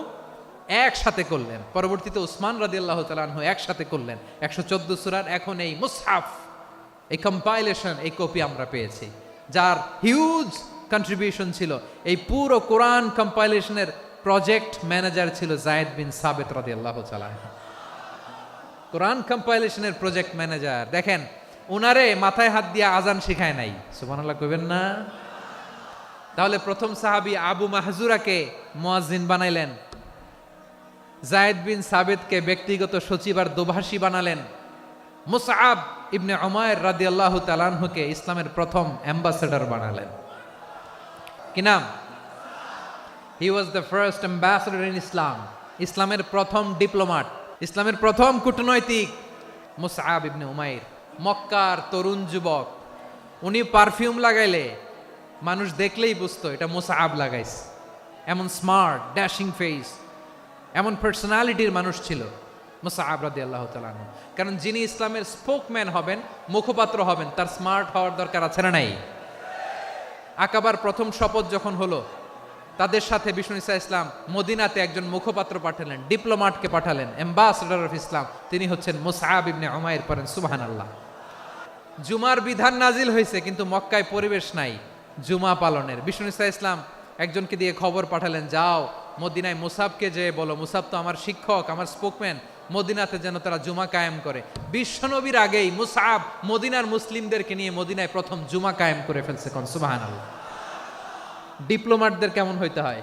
একসাথে করলেন, পরবর্তীতে উসমান রাদিয়াল্লাহু তাআলা আনহু একসাথে করলেন 114 সূরার। এখন এই মুসহাফ, এই কম্পাইলেশন, এই কপি আমরা পেয়েছি, যার হিউজ কন্ট্রিবিউশন ছিল। এই পুরো কোরআন কম্পাইলেশনের প্রজেক্ট ম্যানেজার ছিল যায়েদ বিন সাবিত রাদিয়াল্লাহু তাআলা আনহু। কোরআন কম্পাইলেশনের প্রজেক্ট ম্যানেজার, দেখেন উনারে মাথায় হাত দিয়ে আজান শিখায় নাই, সুবহানাল্লাহ কইবেন না? তাহলে প্রথম সাহাবী আবু মাহজুরাকে মুয়াজ্জিন বানাইলেন, যায়েদ বিন সাবিতকে ব্যক্তিগত সচিব আর দোভাষী বানালেন, মুসআব ইবনে উমাইর রাদিয়াল্লাহু তাআলা আনহুকে ইসলামের প্রথম অ্যাম্বাসেডর বানালেন। কি নাম? He was the first ambassador in Islam, ইসলামের প্রথম ডিপ্লোম্যাট, ইসলামের প্রথম কূটনৈতিক মুসআব ইবনে উমাইর, মক্কার তরুণ যুবক। উনি পারফিউম লাগাইলে মানুষ দেখলেই বুঝতো এটা মুসআব লাগাইছে। এমন স্মার্ট ড্যাশিং ফেস, এমন পার্সোনালিটির মানুষ ছিল মুসআব রাদিয়াল্লাহু তাআলা আনহু। কারণ যিনি ইসলামের স্পোকম্যান হবেন, মুখপাত্র হবেন, তার স্মার্ট হওয়ার দরকার আছে না নাই? আকাবার প্রথম শপথ যখন হলো, তাদের সাথে বিষ্ণু ঈসা ইসলাম মদিনাতে একজন মুখপাত্র পাঠালেন, ডিপ্লোম্যাটকে পাঠালেন, অ্যাম্বাসেডর অফ ইসলাম, তিনি হচ্ছেন মুসআব ইবনে উমাইর। পড়েন সুবহানাল্লাহ। জুমার বিধান নাজিল হয়েছে, কিন্তু মক্কায় পরিবেশ নাই জুমা পালনের। বিষ্ণু ঈসা ইসলাম একজনকে দিয়ে খবর পাঠালেন, যাও মদিনায় মুসাবকে যে বলো, মুসাব তো আমার শিক্ষক, আমার স্পোকম্যান, মদিনাতে যেন তারা জুমা কায়েম করে। বিশ্বনবীর আগেই মুসআব মদিনার মুসলিমদেরকে নিয়ে মদিনায় প্রথম জুমা কায়েম করে ফেলছে। কোন সুবহানাল্লাহ। ডিপ্লোম্যাটদের কেমন হইতে হয়,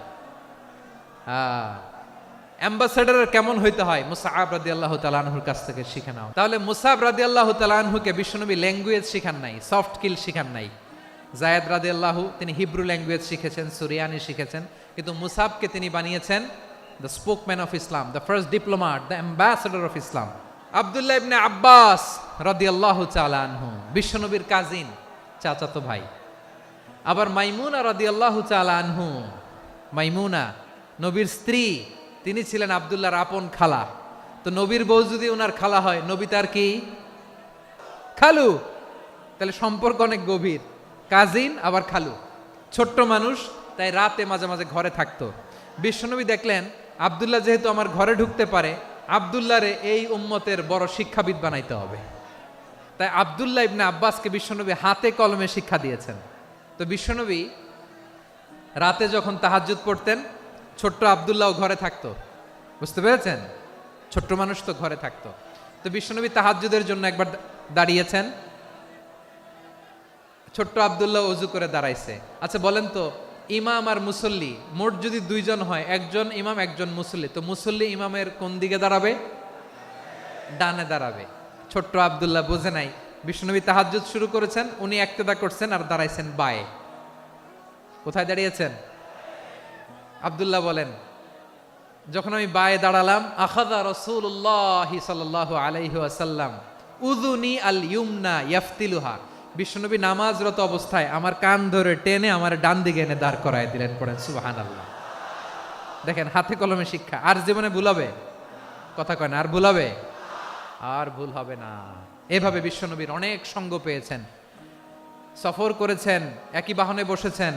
অ্যাম্বাসেডারের কেমন হইতে হয়, মুসআব রাদিয়াল্লাহু তাআলা আনহুর কাছ থেকে শিখে নাও। তাহলে মুসআব রাদিয়াল্লাহু তাআলা আনহুকে বিশ্বনবী ল্যাঙ্গুয়েজ শিখান নাই, সফট স্কিল শিখান নাই। যায়েদ রাদিয়াল্লাহু তিনি হিব্রু ল্যাঙ্গুয়েজ শিখেছেন, সুরিয়ানি শিখেছেন, কিন্তু মুসআবকে তিনি বানিয়েছেন the spokesman of Islam, the first diplomat, the ambassador of Islam. Abdullah ibn Abbas রাদিয়াল্লাহু তাআলা আনহু বিশ্বনবীর কাজিন, চাচাতো ভাই। আবার মাইমুনা রাদিয়াল্লাহু তাআলা আনহু, মাইমুনা নবীর স্ত্রী, তিনি ছিলেন আব্দুল্লাহর আপন খালা। তো নবীর বউ যদি ওনার খালা হয়, নবী তার কি খালু, তাহলে সম্পর্ক অনেক গভীর। কাজিন আবার খালু, ছোট্ট মানুষ, তাই রাতে মাঝে মাঝে ঘরে থাকতো। বিশ্বনবী দেখলেন আব্দুল্লাহ যেহেতু আমার ঘরে ঢুকতে পারে, আব্দুল্লাহরে এই উম্মতের বড় শিক্ষাবিদ বানাইতে হবে। তাই আব্দুল্লাহ ইবনে আব্বাসকে বিশ্বনবী হাতে কলমে শিক্ষা দিয়েছেন। তো বিশ্বনবী রাতে যখন তাহাজ্জুদ পড়তেন, ছোট্ট আব্দুল্লাহ ঘরে থাকতো, বুঝতে পেরেছেন? ছোট্ট মানুষ তো ঘরে থাকতো। তো বিশ্বনবী তাহাজ্জুদের জন্য একবার দাঁড়িয়েছেন, ছোট্ট আব্দুল্লাহ ওযু করে দাঁড়াইছে। আচ্ছা বলেন তো, ইমাম আর মুসল্লি মোট যদি দুইজন হয়, একজন ইমাম একজন মুসল্লি, তো মুসল্লি ইমামের কোন দিকে দাঁড়াবে? ডানে দাঁড়াবে। ছোট্ট আব্দুল্লাহ বুঝে নাই, বিশ্বনবী তাহাজ্জুদ শুরু করেছেন, উনি ইক্তেদা করছেন আর দাঁড়াইছেন বায়ে। কোথায় দাঁড়িয়েছেন? আব্দুল্লাহ বলেন, যখন আমি বায়ে দাঁড়ালাম, আখাযা রাসূলুল্লাহ সাল্লাল্লাহু আলাইহি ওয়াসাল্লাম উযুনি আল ইউমনা ইয়াফতিলুহা, বিশ্বনবী নামাজরত অবস্থায় আমার কান ধরে টেনে আমার ডান দিকে এনে দাঁড় করায় দিলেন। পড়েন সুবহানাল্লাহ। দেখেন হাতে কলমে শিক্ষা। আর জীবনে ভুল হবে? কথা কয় না, আর ভুল হবে? আর ভুল হবে না। এভাবে বিশ্বনবীর অনেক সঙ্গ পেয়েছেন, সফর করেছেন, একই বাহনে বসেছেন,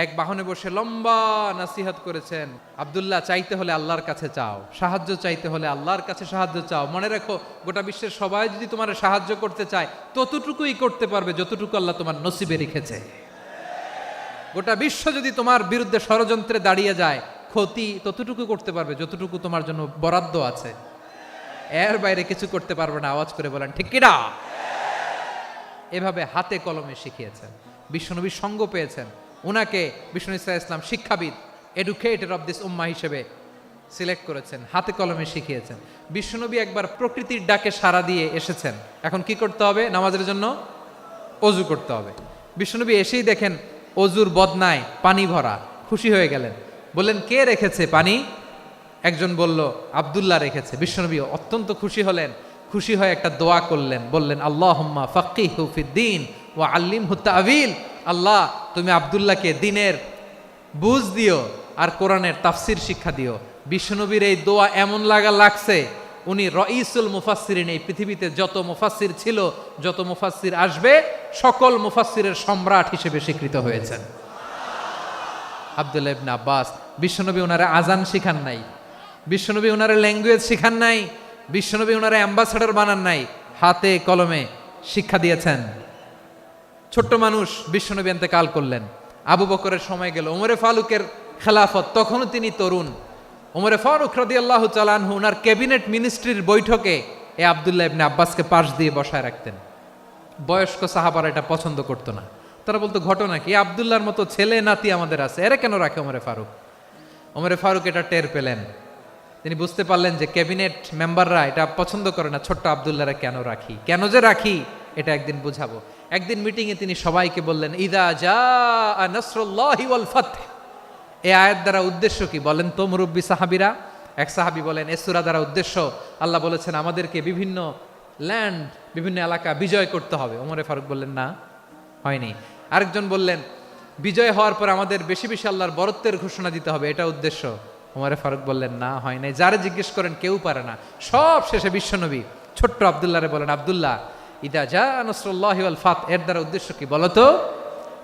এক বাহনে বসে লম্বা নাসিহত করেছেন। আব্দুল্লাহ, চাইতে হলে আল্লাহর কাছে চাও, সাহায্য চাইতে হলে আল্লাহর কাছে সাহায্য চাও। মনে রাখো, গোটা বিশ্বের সবাই যদি তোমার সাহায্য করতে চায়, ততটুকুই করতে পারবে যতটুকু আল্লাহ তোমার নসিবে রেখেছে। গোটা বিশ্ব যদি তোমার বিরুদ্ধে ষড়যন্ত্রে দাঁড়িয়ে যায়, ক্ষতি ততটুকু করতে পারবে যতটুকু তোমার জন্য বরাদ্দ আছে, এর বাইরে কিছু করতে পারবে না। আওয়াজ করে বলেন ঠিক কিনা? এভাবে হাতে কলমে শিখিয়েছেন, বিশ্বনবীর সঙ্গ পেয়েছেন। উনাকে বিষ্ণু ঈসা ইসলাম শিক্ষাবিদ, এডুকেটর অফ দিস উম্মাহ হিসেবে সিলেক্ট করেছেন, হাতে কলমে শিখিয়েছেন। বিশ্বনবী একবার প্রকৃতির ডাকে সাড়া দিয়ে এসেছেন। এখন কি করতে হবে? নামাজের জন্য অজু করতে হবে। বিশ্বনবী এসেই দেখেন অজুর বদনায় পানি ভরা, খুশি হয়ে গেলেন, বললেন কে রেখেছে পানি? একজন বলল আব্দুল্লাহ রেখেছে। বিশ্বনবী অত্যন্ত খুশি হলেন, খুশি হয়ে একটা দোয়া করলেন, বললেন আল্লাহুম্মা ফাক্কিহু ফিদ্দীন ওয়া আল্লিমহু তা'ওয়ীল, আল্লাহ তুমি আব্দুল্লাহকে দ্বীনের বুঝ দিও আর কোরআনের তাফসির শিক্ষা দিও। বিশ্বনবীর এই দোয়া এমন লাগছে উনি রঈসুল মুফাসসিরিন, এই পৃথিবীতে যত মুফাসসির ছিল, যত মুফাসসির আসবে, সকল মুফাসসিরের সম্রাট হিসেবে স্বীকৃত হয়েছেন। আব্দুল্লাহ ইবনে আব্বাস, বিশ্বনবী ওনারা আজান শিখান নাই, বিশ্বনবী ওনারা ল্যাঙ্গুয়েজ শিখান নাই, বিশ্বনবী ওনারা অ্যাম্বাসাডর বানান নাই, হাতে কলমে শিক্ষা দিয়েছেন। ছোট্ট মানুষ, বিশ্বনবী ইন্তেকাল করলেন, আবু বকরের সময় গেল, ওমরে ফারুকের খেলাফত, তখনও তিনি তরুণ। ওমরে ফারুক রাদিয়াল্লাহু তাআলা আনহু ওনার ক্যাবিনেট মিনিস্ট্রির বৈঠকে এই আব্দুল্লাহ ইবনে আব্বাসকে পাশ দিয়ে বসায় রাখতেন। বয়স্ক সাহাবারা এটা পছন্দ করতো না, তারা বলতো ঘটনা কি, আব্দুল্লাহর মতো ছেলে নাতি আমাদের আছে, এরা কেন রাখে ওমরে ফারুক? ওমরে ফারুক এটা টের পেলেন, তিনি বুঝতে পারলেন যে ক্যাবিনেট মেম্বাররা এটা পছন্দ করে না, ছোট্ট আব্দুল্লাহরা কেন রাখি, কেন যে রাখি এটা একদিন বুঝাবো। একদিন মিটিংয়ে তিনি সবাইকে বললেন, ইদা জাআ নাসরুল্লাহি ওয়াল ফাতহ, এই আয়াত দ্বারা উদ্দেশ্য কি বলেন তো মুরব্বী সাহাবীরা? এক সাহাবী বলেন, এ সূরা দ্বারা উদ্দেশ্য, আল্লাহ বলেছেন আমাদেরকে বিভিন্ন ল্যান্ড, বিভিন্ন এলাকা বিজয় করতে হবে। ওমরে ফারুক বললেন, না, হয়নি। আরেকজন বললেন, বিজয় হওয়ার পর আমাদের বেশি বেশি আল্লাহর বরত্বের ঘোষণা দিতে হবে, এটা উদ্দেশ্য। ওমরে ফারুক বললেন, না, হয় নাই। যারে জিজ্ঞেস করেন কেউ পারে না। সব শেষে বিশ্বনবী ছোট্ট আব্দুল্লাহরে বলেন, আব্দুল্লাহ, ইদা জাআ নাসরুল্লাহি ওয়াল ফাতহ, এর দ্বারা উদ্দেশ্য কি বলো তো?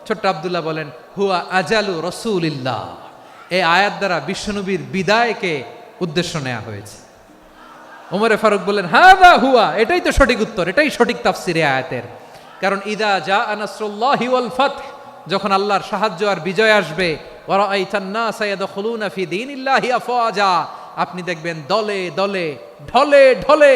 ছোট্ট আব্দুল্লাহ বলেন, হুয়া আজালু রাসূলিল্লাহ, এই আয়াত দ্বারা বিশ্বনবীর বিদায়কে উদ্দেশ্য নেওয়া হয়েছে। ওমরে ফারুক বললেন, হাদা হুয়া, এটাই তো সঠিক উত্তর, এটাই সঠিক তাফসীর এই আয়াতের। কারণ ইদা জাআ নাসরুল্লাহি ওয়াল ফাতহ, যখন আল্লাহর সাহায্য আর বিজয় আসবে, ওয়া রাআইতান নাসা ইয়াদখুলুনা ফি দীনিল্লাহি আফওয়াজা, আপনি দেখবেন দলে দলে, ঢলে ঢলে,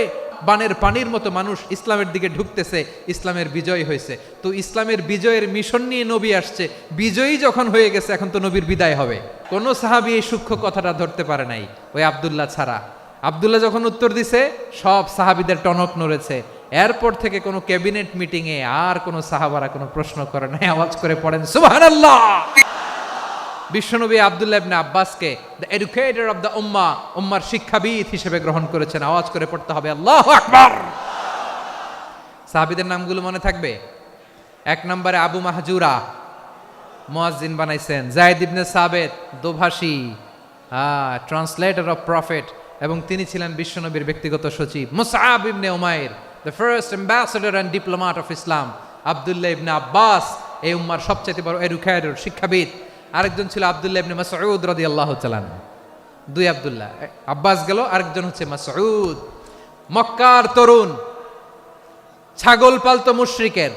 বানের পানির মতো মানুষ ইসলামের দিকে ঢুকতেছে, ইসলামের বিজয় হয়েছে। তো ইসলামের বিজয়ের মিশন নিয়ে নবী আসছে, বিজয়ী যখন হয়ে গেছে, এখন তো নবীর বিদায় হবে। কোন সাহাবী এই সূক্ষ্ম কথাটা ধরতে পারে নাই, ওই আব্দুল্লাহ ছাড়া। আব্দুল্লাহ যখন উত্তর দিছে, সব সাহাবীদের টনক নড়েছে। এরপর থেকে কোনো ক্যাবিনেট মিটিংয়ে আর কোনো সাহাবারা কোনো প্রশ্ন করে নাই, আওয়াজ করে পড়েন সুবহানাল্লাহ। বিশ্বনবী আব্দুল্লাহ ইবনে আব্বাসকে দ্য এডুকেটর অফ দ্য উম্মাহ, উম্মার শিক্ষাবিদ হিসেবে গ্রহণ করেছেন। আওয়াজ করে পড়তে হবে আল্লাহু আকবার। সাহাবীদের নামগুলো মনে থাকবে? এক নম্বরে আবু মাহজুরা, মুয়াজ্জিন বানাইছেন। যায়েদ ইবনে সাবিত, দোভাষী, ট্রান্সলেটর অফ প্রফেট, এবং তিনি ছিলেন বিশ্বনবীর ব্যক্তিগত সচিব। Musab ibn Umair, the first ambassador and diplomat of Islam. Abdullah ibn Abbas, এই উম্মার সবচেয়ে বড় এডুকেটর, শিক্ষাবিদ। আরেকজন ছিল আব্দুল্লাহ ইবনে মাসউদ রাদিয়াল্লাহু তাআলা। দুই আব্দুল্লাহ, আব্বাস গেল, আরেকজন হচ্ছে মাসউদ। মক্কার তরুণ, ছাগল পালতো মুশরিকের।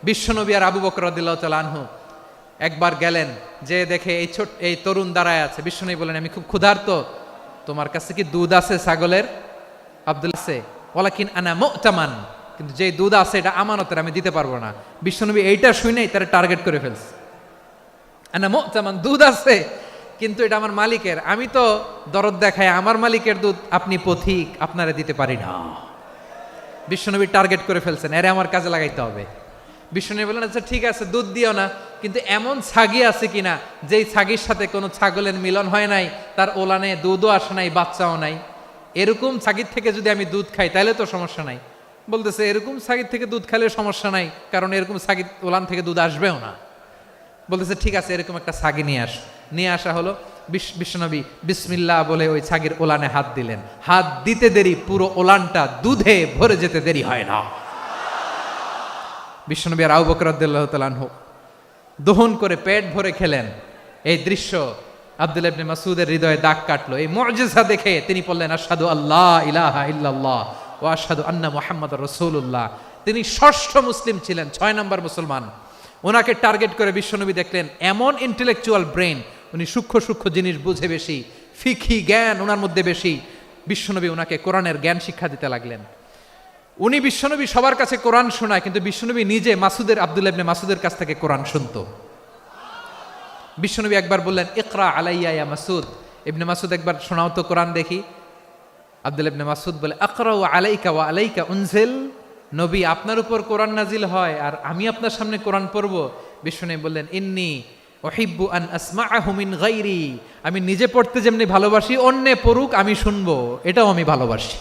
বিশ্বনবী আর আবু বকর রাদিয়াল্লাহু তাআলা আনহু একবার গেলেন, যে দেখে এই তরুণ দাঁড়ায় আছে। বিশ্বনবী বলেন, আমি খুব ক্ষুধার্ত, তোমার কাছে কি দুধ আছে ছাগলের? আব্দুল্লাহ আছে, ওয়ালাকিন আনা মুতামান, কিন্তু যে দুধ আছে এটা আমানতের, আমি দিতে পারবো না। বিশ্বনবী এইটা শুনেই তারা টার্গেট করে ফেলছে। আনা মুতামান, দুধ আছে কিন্তু এটা আমার মালিকের, আমি তো দরদ দেখায় আমার মালিকের দুধ আপনি পথিক, আপনারে দিতে পারি না। বিশ্বনবী টার্গেট করে ফেলছেন, এরে আমার কাজে লাগাইতে হবে। বিশ্বনবী বললেন, আচ্ছা ঠিক আছে, দুধ দিও না, কিন্তু এমন ছাগি আছে কিনা যেই ছাগির সাথে কোনো ছাগলের মিলন হয় নাই, তার ওলানে দুধও আসে নাই, বাচ্চাও নাই, এরকম ছাগির থেকে যদি আমি দুধ খাই তাহলে তো সমস্যা নাই। বলতেছে, এরকম ছাগির থেকে দুধ খাইলে সমস্যা নাই, কারণ এরকম ছাগির ওলান থেকে দুধ আসবেও না। বলতেছে, ঠিক আছে, এরকম একটা ছাগি নিয়ে আসা হলো। বিশ্বনবী বিসমিল্লাহ বলে ওই ছাগির ওলানে হাত দিলেন। হাত দিতে দেরি, পুরো ওলানটা দুধে ভরে যেতে দেরি হয় না। বিশ্বনবী আর আবু বকর রাদিয়াল্লাহু তাআলা আনহু দহন করে পেট ভরে খেলেন। এই দৃশ্য আব্দুল্লাহ ইবনে মাসউদের হৃদয়ে দাগ কাটলো। এই মুজিজা দেখে তিনি বললেন, আশহাদু আল্লা ইলাহা ইল্লাল্লাহ ওয়া আশহাদু আন্না মুহাম্মাদুর রাসূলুল্লাহ। তিনি ষষ্ঠ মুসলিম ছিলেন, 6 নম্বর মুসলমান। ওনাকে টার্গেট করে বিশ্বনবী দেখলেন এমন ইন্টেলেকচুয়াল ব্রেন, উনি সূক্ষ্ম সূক্ষ্ম জিনিস বুঝে বেশি, ফিকহি জ্ঞান ওনার মধ্যে বেশি। বিশ্বনবী ওনাকে কোরআনের জ্ঞান শিক্ষা দিতে লাগলেন। উনি বিশ্বনবী সবার কাছে কোরআন শোনায়, কিন্তু বিশ্বনবী নিজে আব্দুল্লাহ ইবনে মাসউদের কাছ থেকে কোরআন শুনতো। বিশ্বনবী একবার বললেন, ইকরা আলাইয়া ইয়া মাসউদ। ইবনে মাসউদ, একবার শোনাও তো কোরআন দেখি। আব্দুল্লাহ ইবনে মাসউদ বলে, আকরাউ আলাইকা ওয়া আলাইকা উনজিল। নবী, আপনার উপর কোরআন নাজিল হয় আর আমি আপনার সামনে কোরআন পড়ব। বিশ্বনবী বললেন, ইন্নী উহিব্বু আন আসমাআহু মিন গায়রি। আমি নিজে পড়তে যেমনি ভালোবাসি, অন্যে পড়ুক আমি শুনবো, এটাও আমি ভালোবাসি।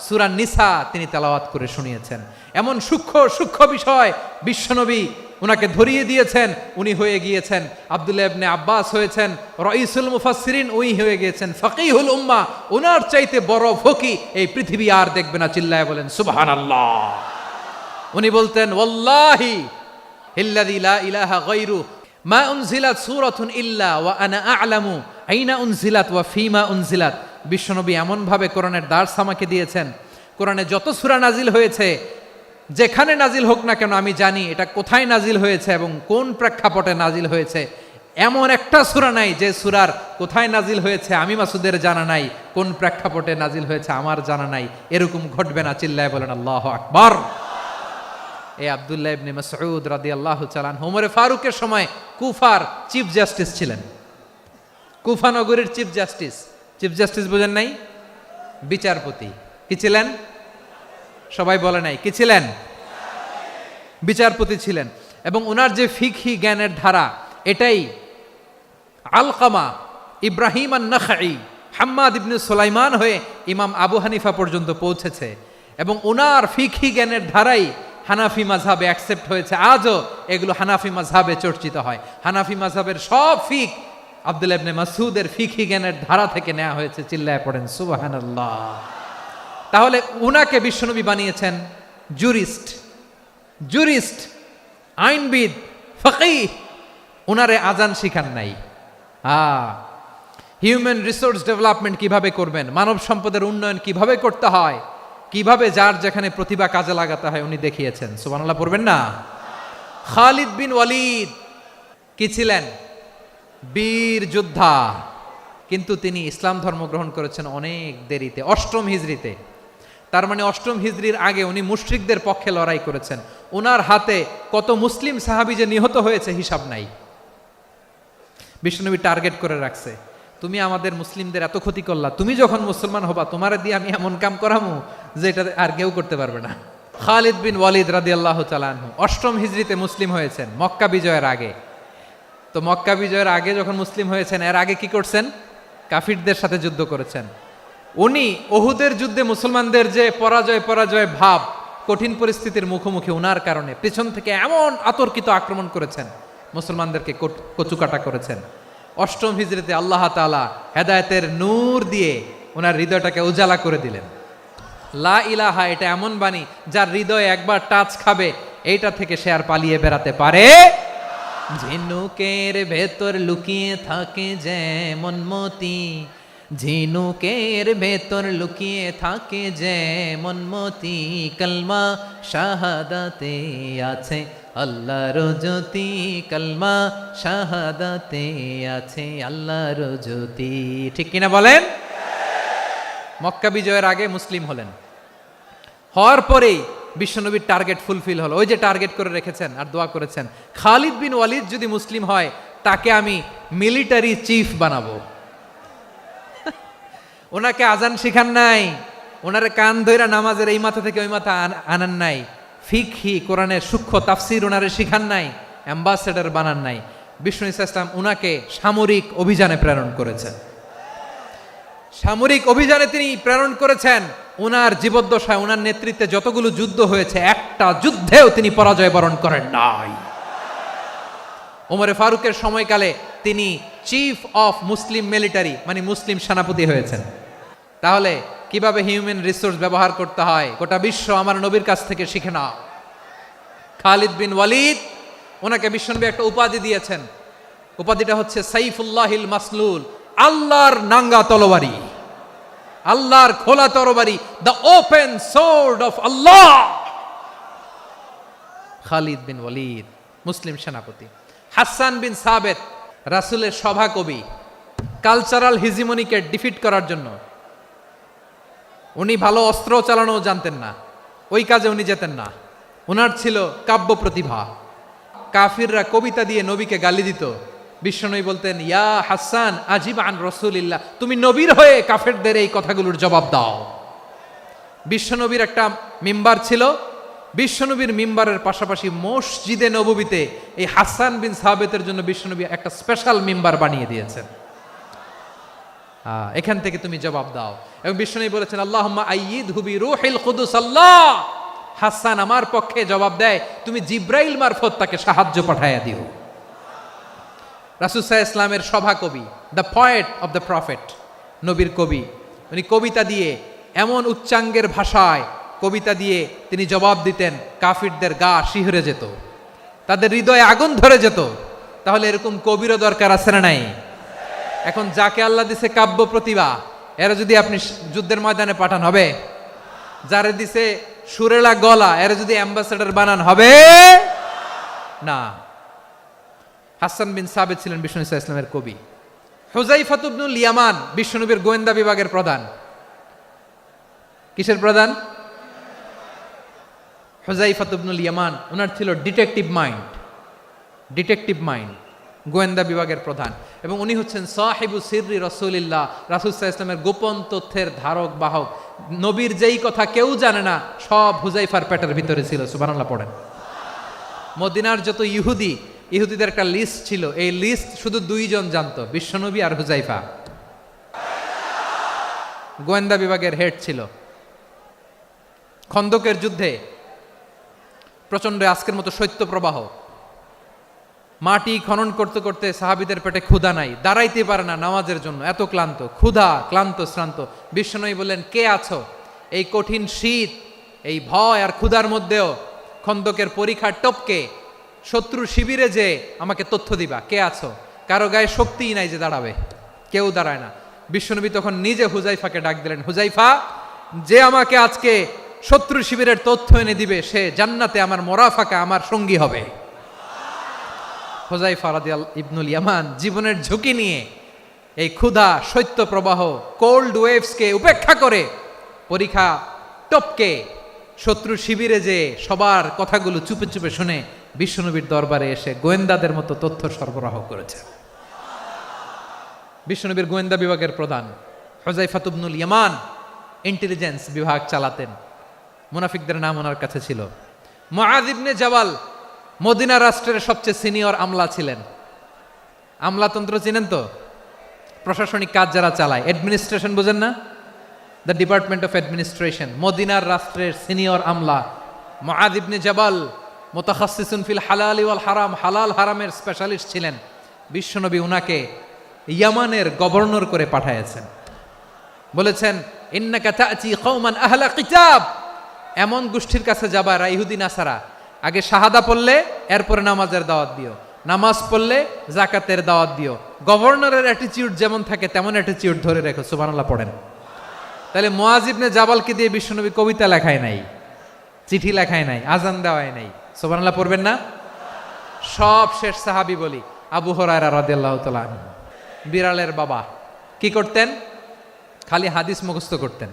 সূরা নিসা তিনি তেলাওয়াত করে শুনিয়েছেন। এমন সূক্ষ্ম সূক্ষ্ম বিষয় বিশ্বনবী উনাকে ধরিয়ে দিয়েছেন, উনি হয়ে গিয়েছেন আব্দুল্লাহ ইবনে আব্বাস হয়েছেন রাইসুল মুফাসসিরিন, উনি হয়ে গিয়েছেন ফাকিহুল উম্মাহ। উনার চাইতে বড় ফকি এই পৃথিবী আর দেখবে না, চিল্লায় বলেন সুবহানাল্লাহ। উনি বলতেন ওয়াল্লাহি ইল্লাযী লা ইলাহা গায়রু মা উনজিলাত সূরাতুন ইল্লা ওয়া আনা আ'লামু আইনা উনজিলাত ওয়া ফীমা উনজিলাত। বিশ্বনবী এমন ভাবে কোরআনের দার্স আমাকে দিয়েছেন, কোরআনে যত সূরা নাজিল হয়েছে, যেখানে নাজিল হোক না কেন আমি জানি এটা কোথায় নাজিল হয়েছে এবং কোন প্রেক্ষাপটে নাজিল হয়েছে। এমন একটা সূরা নাই যে সূরার কোথায় নাজিল হয়েছে আমি মাসুদের জানা নাই, কোন প্রেক্ষাপটে নাজিল হয়েছে আমার জানা নাই। এরকম ঘটবে না, চিল্লায় বলেন আল্লাহু আকবার। এই আব্দুল্লাহ ইবনে মাসউদ রাদিয়াল্লাহু তাআলা আনহু ওমর ফারুকের সময় কুফার চিফ জাস্টিস ছিলেন। কুফা নগরীর চিফ জাস্টিস। চিফ জাস্টিস বোঝেন নাই? বিচারপতি। কি ছিলেন? সবাই বলে নাই, কি ছিলেন? বিচারপতি ছিলেন। এবং ওনার যে ফিকহি জ্ঞানের ধারা, এটাই আলকামা, ইব্রাহিম আন-নাখাই, হাম্মাদ ইবনে সুলাইমান হয়ে ইমাম আবু হানিফা পর্যন্ত পৌঁছেছে। এবং ওনার ফিকহি জ্ঞানের ধারাই হানাফি মাযহাবে অ্যাকসেপ্ট হয়েছে। আজও এগুলো হানাফি মাযহাবে চর্চিত হয়। হানাফি মাযহাবের সব ফিক আব্দুল্লাহ ইবনে মাসউদের ফিকহি জ্ঞানের ধারা থেকে নেওয়া হয়েছে, চিল্লায় পড়েন সুবহানাল্লাহ। তাহলে উনাকে বিশ্বনবী বানিয়েছেন জুরিস্ট, আইনবিদ, ফকিহ। উনারে আজান শিখান নাই। হিউম্যান রিসোর্স ডেভেলপমেন্ট কিভাবে করবেন, মানব সম্পদের উন্নয়ন কিভাবে করতে হয়, কিভাবে যার যেখানে প্রতিভা কাজে লাগাতে হয় উনি দেখিয়েছেন। সুবহানাল্লাহ পড়বেন না? খালিদ বিন ওয়ালিদ কি ছিলেন? বীর যোদ্ধা। কিন্তু তিনি ইসলাম ধর্ম গ্রহণ করেছেন অনেক দেরিতে, 8ম হিজরিতে। তার মানে 8ম হিজরির আগে উনি মুশরিকদের পক্ষে লড়াই করেছেন। ওনার হাতে কত মুসলিম সাহাবী যে নিহত হয়েছে হিসাব নাই। বিশ্বনবী টার্গেট করে রাখছে, তুমি আমাদের মুসলিমদের এত ক্ষতি করলা, তুমি যখন মুসলমান হবা তোমারে দিয়ে আমি এমন কাম করামু যে এটা আর কেউ করতে পারবে না। খালিদ বিন ওয়ালিদ রাদিয়াল্লাহু তাআলা আনহু 8ম হিজরিতে মুসলিম হয়েছেন, মক্কা বিজয়ের আগে। তো মক্কা বিজয়ের আগে যখন মুসলিম হয়েছেন, এর আগে কি করছেন? কাফিরদের সাথে যুদ্ধ করেছেন। উনি উহুদের যুদ্ধে মুসলমানদের যে পরাজয় ভাব, কঠিন পরিস্থিতির মুখোমুখি উনার কারণে পেছন থেকে এমন আতর্কিত আক্রমণ করেছেন, মুসলমানদেরকে কচুকাটা করেছেন। 8ম হিজরিতে আল্লাহ তাআলা হেদায়েতের নূর দিয়ে ওনার হৃদয়টাকে উজালা করে দিলেন। লা ইলাহা এটা এমন বাণী যার হৃদয়ে একবার টাচ খাবে, এইটা থেকে সে আর পালিয়ে বেড়াতে পারে। ঝিনুকের ভেতর লুকিয়ে থাকে যেমন মতি, ঝিনুকের ভেতর লুকিয়ে থাকে যেমন মতি, কলমা শাহাদাতে আছে আল্লাহর জ্যোতি, কলমা শাহাদাতে আছে আল্লাহর জ্যোতি। ঠিক কিনা বলেন? মক্কা বিজয়ের আগে মুসলিম হলেন, হওয়ার পরেই বিশ্বনবীর টার্গেট ফুলফিল হলো। ওই যে টার্গেট করে রেখেছেন আর দোয়া করেছেন, খালিদ বিন ওয়ালিদ যদি মুসলিম হয় তাকে আমি মিলিটারি চিফ বানাবো। ওনাকে আজান শিখান নাই, ওনারে কান ধইরা নামাজের এই মাথা থেকে ওই মাথা আনান নাই, ফিকহি কোরআনের সূক্ষ্ম তাফসীর ওনারে শিখান নাই, অ্যাম্বাসেডর বানান নাই। বিষ্ণু ইসলাম উনাকে সামরিক অভিযানে প্রেরণ করেছেন। সামরিক অভিযানে তিনি প্রেরণ করেছেন। উনার জীবদ্দশায় উনার নেতৃত্বে যতগুলো যুদ্ধ হয়েছে, একটা যুদ্ধেও তিনি পরাজয় বরণ করেন নাই। ওমরে ফারুকের সময়কালে তিনি চিফ অফ মুসলিম মিলিটারি, মানে মুসলিম সেনাপতি হয়েছেন। তাহলে কিভাবে হিউম্যান রিসোর্স ব্যবহার করতে হয় গোটা বিশ্ব আমার নবীর কাছ থেকে শিখে নাও। খালিদ বিন ওয়ালিদ, ওনাকে বিশ্বনবী একটা উপাধি দিয়েছেন। উপাধিটা হচ্ছে সাইফুল্লাহিল মাসলুল, আল্লাহর নাঙ্গা তরবারি, আল্লাহর খোলা তরবারি, দ্য ওপেন সোর্ড অফ আল্লাহ। খালিদ বিন ওয়ালিদ মুসলিম সেনাপতি। হাসান বিন সাবেত রাসূলের সভা কবি, কালচারাল হিজিমনিকে ডিফিট করার জন্য। উনি ভালো অস্ত্র চালানো জানতেন না, ওই কাজে উনি যেতেন না। ওনার ছিল কাব্য প্রতিভা। কাফিররা কবিতা দিয়ে নবীকে গালি দিত, বিশ্বনবী বলতেন, ইয়া হাসান আজিব আন রাসূলিল্লাহ, তুমি নবীর হয়ে কাফেরদের এই কথাগুলোর জবাব দাও। বিশ্বনবীর একটা মিম্বার ছিল, বিশ্বনবীর মিম্বারের পাশাপাশি মসজিদে নববীতে এই হাসান বিন সাবেতের জন্য বিশ্বনবী একটা স্পেশাল মিম্বার বানিয়ে দিয়েছেন। এখান থেকে তুমি জবাব দাও। এবং বিশ্বনবী বলেছেন, আল্লাহুম্মা আইয়িদহু বিরূহিল কুদুস, আল্লাহ হাসান আমার পক্ষে জবাব দেয়, তুমি জিব্রাইল মারফত তাকে সাহায্য পাঠাইয়া দিও। রাসূল সাল্লাল্লাহু আলাইহি ইসলামের সভা কবি, the poet of the prophet, নবীর কবি, উনি কবিতা দিয়ে এমন উচ্চাঙ্গের ভাষায় কবিতা দিয়ে তিনি জবাব দিতেন, কাফিরদের গা শিহরে যেত, তাদের হৃদয়ে আগুন ধরে যেত। তাহলে এরকম কবিরও দরকার আছে না নাই? এখন যাকে আল্লাহ দিছে কাব্য প্রতিভা, এরা যদি আপনি যুদ্ধের ময়দানে পাঠান হবে? যারে দিছে সুরেলা গলা, এরা যদি অ্যাম্বাসেডর বানান হবে না। হাসান বিন সাবিত ছিলেন বিশ্বনবী সাল্লাল্লাহু আলাইহি ওয়াসাল্লামের কবি। হুযায়ফা ইবনুল ইয়ামান বিশ্বনবীর গোয়েন্দা বিভাগের প্রধান। কিসের প্রধান? হুযায়ফা ইবনুল ইয়ামান, ওনার ছিল ডিটেকটিভ মাইন্ড, গোয়েন্দা বিভাগের প্রধান, এবং উনি হচ্ছেন সাহিবু সিররি রাসূলিল্লাহ, রাসূল সাল্লাল্লাহু আলাইহি ওয়াসাল্লামের গোপন তথ্যের ধারক বাহক। নবীর যেই কথা কেউ জানে না, সব হুযায়ফার পেটের ভিতরে ছিল। সুবহানাল্লাহ পড়েন। মদিনার যত ইহুদিদের একটা লিস্ট ছিল, এই লিস্ট শুধু দুইজন জানতো, বিশ্বনবী আর হুযায়ফা। গোয়েন্দা বিভাগের হেড ছিল। খন্দকের যুদ্ধে প্রচন্ড আজকের মতো শৈত্য প্রবাহ, মাটি খনন করতে করতে সাহাবীদের পেটে ক্ষুধা নাই, দাঁড়াইতে পারে না নামাজের জন্য, এত ক্লান্ত, ক্লান্ত শ্রান্ত। বিশ্বনবী বললেন, কে আছো? এই কঠিন শীত, এই ভয় আর ক্ষুধার মধ্যেও খন্দকের পরীক্ষার টপকে শত্রুর শিবিরে যে আমাকে তথ্য দিবা, কে আছো? কারো গায়ে শক্তিই নাই যে দাঁড়াবে, কেউ দাঁড়ায় না। বিশ্বনবী তখন নিজে হুযায়ফাকে ডাক দিলেন, হুযায়ফা, যে আমাকে আজকে শত্রু শিবিরের তথ্য এনে দিবে, সে জান্নাতে আমার মোরাফাকা, আমার সঙ্গী হবে। হুযায়ফা রাদিয়াল্লাহু ইবনুল ইয়ামান জীবনের ঝুঁকি নিয়ে এই ক্ষুধা, শৈত্য প্রবাহ, কোল্ড ওয়েভসকে উপেক্ষা করে পরীক্ষা টপকে শত্রু শিবিরে যে সবার কথাগুলো চুপে চুপে শুনে বিশ্বনবীর দরবারে এসে গোয়েন্দাদের মতো তথ্য সরবরাহ করেছে। বিশ্বনবীর গোয়েন্দা বিভাগের প্রধান হুযায়ফা ইবনুল ইয়ামান ইন্টেলিজেন্স বিভাগ চালাতেন। মুনাফিকদের নাম ওনার কাছে ছিল। মুআয ইবনে জাবাল মদিনা রাষ্ট্রের সবচেয়ে সিনিয়র আমলা ছিলেন। আমলাতন্ত্র চিনেন তো? প্রশাসনিক কাজ যারা চালায়, অ্যাডমিনিস্ট্রেশন বোঝেন না? The department of administration. মদিনার রাষ্ট্রের সিনিয়র আমলা মুআয ইবনে জাবাল মুতাখাসসিসুন ফিল হালাল ওয়াল হারাম, হালাল হারামের স্পেশালিস্ট ছিলেন। বিশ্বনবী উনাকে ইয়ামানের গভর্নর করে পাঠাইছেন। বলেছেন, ইন্নাকা তা'তি কওমান আহলা কিতাব, এমন গোষ্ঠীর কাছে যাবা রা ইহুদি নাসারা, আগে শাহাদা পড়লে এরপরে নামাজের দাওয়াত দিও, নামাজ পড়লে যাকাতের দাওয়াত দিও। গভর্নরের অ্যাটিটিউড যেমন থাকে তেমন অ্যাটিটিউড ধরে রেখো। সুবহানাল্লাহ পড়েন। তাহলে মুআয ইবনে জাবালকে দিয়ে বিশ্বনবী কবিতা লেখায় নাই, চিঠি লেখায় নাই, আজান দেওয়ায় নাই। সুবহানাল্লাহ পড়বেন না? সব শেষ সাহাবী বলি আবু হুরায়রা রাদিয়াল্লাহু তাআলা আনহু, বিড়ালের বাবা, কি করতেন? খালি হাদিস মুখস্থ করতেন।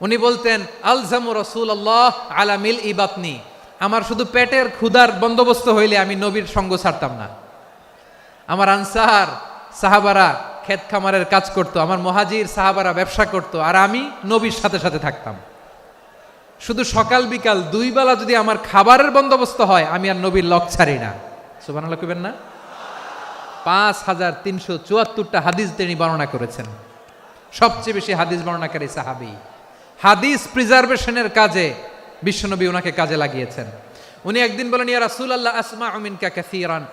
উনি বলতেন, আলজামু রাসূলুল্লাহ আলা মিল ইবাতনি, আমার শুধু পেটের ক্ষুধার বন্দোবস্ত হইলে আমি নবীর সঙ্গ ছাড়তাম না। আমার আনসার সাহাবারা ক্ষেত খামারের কাজ করতো, আমার মুহাজির সাহাবারা ব্যবসা করতো, আর আমি নবীর সাথে সাথে থাকতাম। শুধু সকাল বিকাল দুই বেলা যদি আমার খাবারের বন্দোবস্ত হয়, আমি আর নবীর লক ছাড়ি না। সুবহানাল্লাহ কইবেন না? 5374টা হাদিস তিনি বর্ণনা করেছেন। সবচেয়ে বেশি হাদিস বর্ণনাকারী সাহাবী। হাদিস প্রিজার্ভেশনের কাজে বিশ্বনবী ওনাকে কাজে লাগিয়েছেন। উনি একদিন বলেন, ইয়া রাসূলুল্লাহ আসমাউ মিনকা কাসীরান